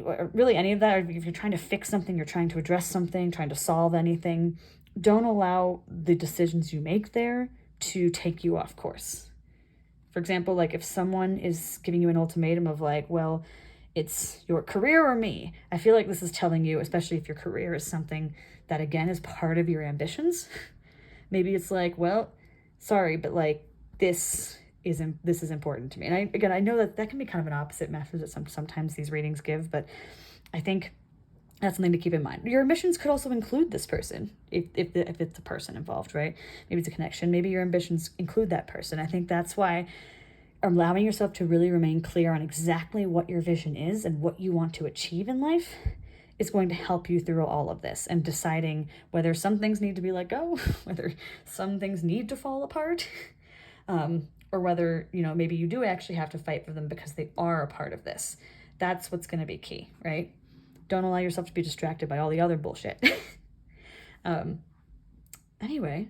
or really any of that, or if you're trying to fix something, you're trying to address something, trying to solve anything, don't allow the decisions you make there to take you off course. For example, like if someone is giving you an ultimatum of like, well, it's your career or me, I feel like this is telling you, especially if your career is something that again is part of your ambitions, maybe it's like, well, sorry, but like this is important to me. And I know that can be kind of an opposite message that sometimes these readings give, but I think that's something to keep in mind. Your ambitions could also include this person, if it's a person involved, right? Maybe it's a connection. Maybe your ambitions include that person. I think that's why allowing yourself to really remain clear on exactly what your vision is and what you want to achieve in life is going to help you through all of this, and deciding whether some things need to be let go, whether some things need to fall apart, or whether, maybe you do actually have to fight for them because they are a part of this. That's what's going to be key, right? Don't allow yourself to be distracted by all the other bullshit. Anyway,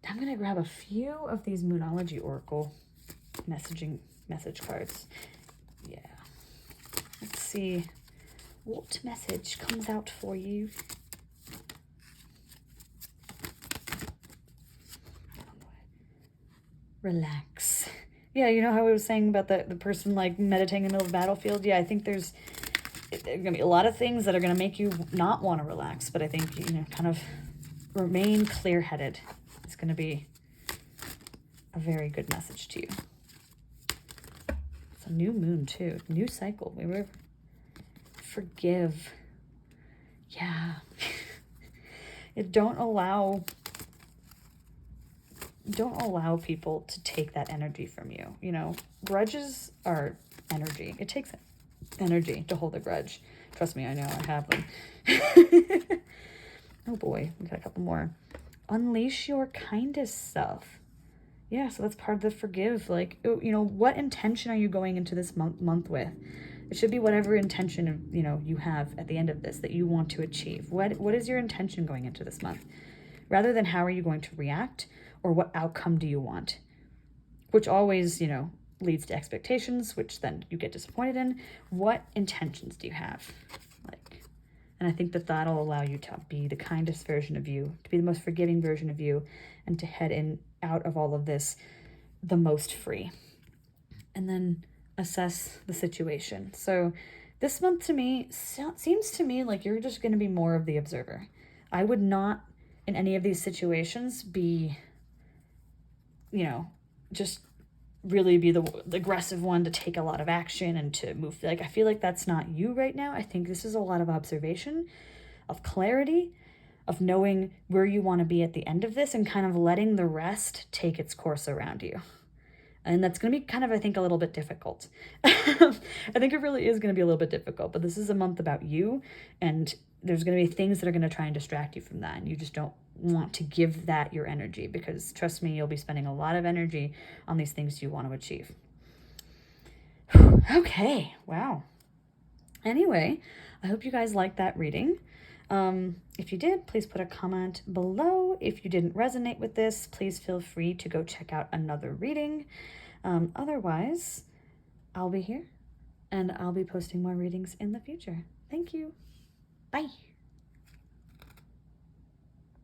I'm going to grab a few of these Moonology Oracle message cards. Yeah. Let's see what message comes out for you. Relax. Yeah, you know how I was saying about the person like meditating in the middle of the battlefield? Yeah, I think there's going to be a lot of things that are going to make you not want to relax, but I think, kind of remain clear-headed. It's going to be a very good message to you. It's a new moon, too. New cycle. Forgive. Yeah. Don't allow people to take that energy from you. Grudges are energy. It takes energy to hold a grudge. Trust me, I know, I have them. Oh boy, we got a couple more. Unleash your kindest self. Yeah, so that's part of the forgive. Like, what intention are you going into this month with? It should be whatever intention, you have at the end of this that you want to achieve. What is your intention going into this month? Rather than how are you going to react, or what outcome do you want? Which always, leads to expectations, which then you get disappointed in. What intentions do you have? And I think that'll allow you to be the kindest version of you, to be the most forgiving version of you, and to head out of all of this the most free. And then assess the situation. So this month to me seems to me like you're just going to be more of the observer. I would not in any of these situations be, just really be the aggressive one to take a lot of action and to move. Like, I feel like that's not you right now. I think this is a lot of observation, of clarity, of knowing where you want to be at the end of this, and kind of letting the rest take its course around you. And that's going to be kind of, I think, a little bit difficult. I think it really is going to be a little bit difficult, but this is a month about you, and there's going to be things that are going to try and distract you from that, and you just don't want to give that your energy, because trust me, you'll be spending a lot of energy on these things you want to achieve. Okay, wow. Anyway, I hope you guys liked that reading. If you did, please put a comment below. If you didn't resonate with this, please feel free to go check out another reading. Otherwise, I'll be here, and I'll be posting more readings in the future. Thank you. Bye.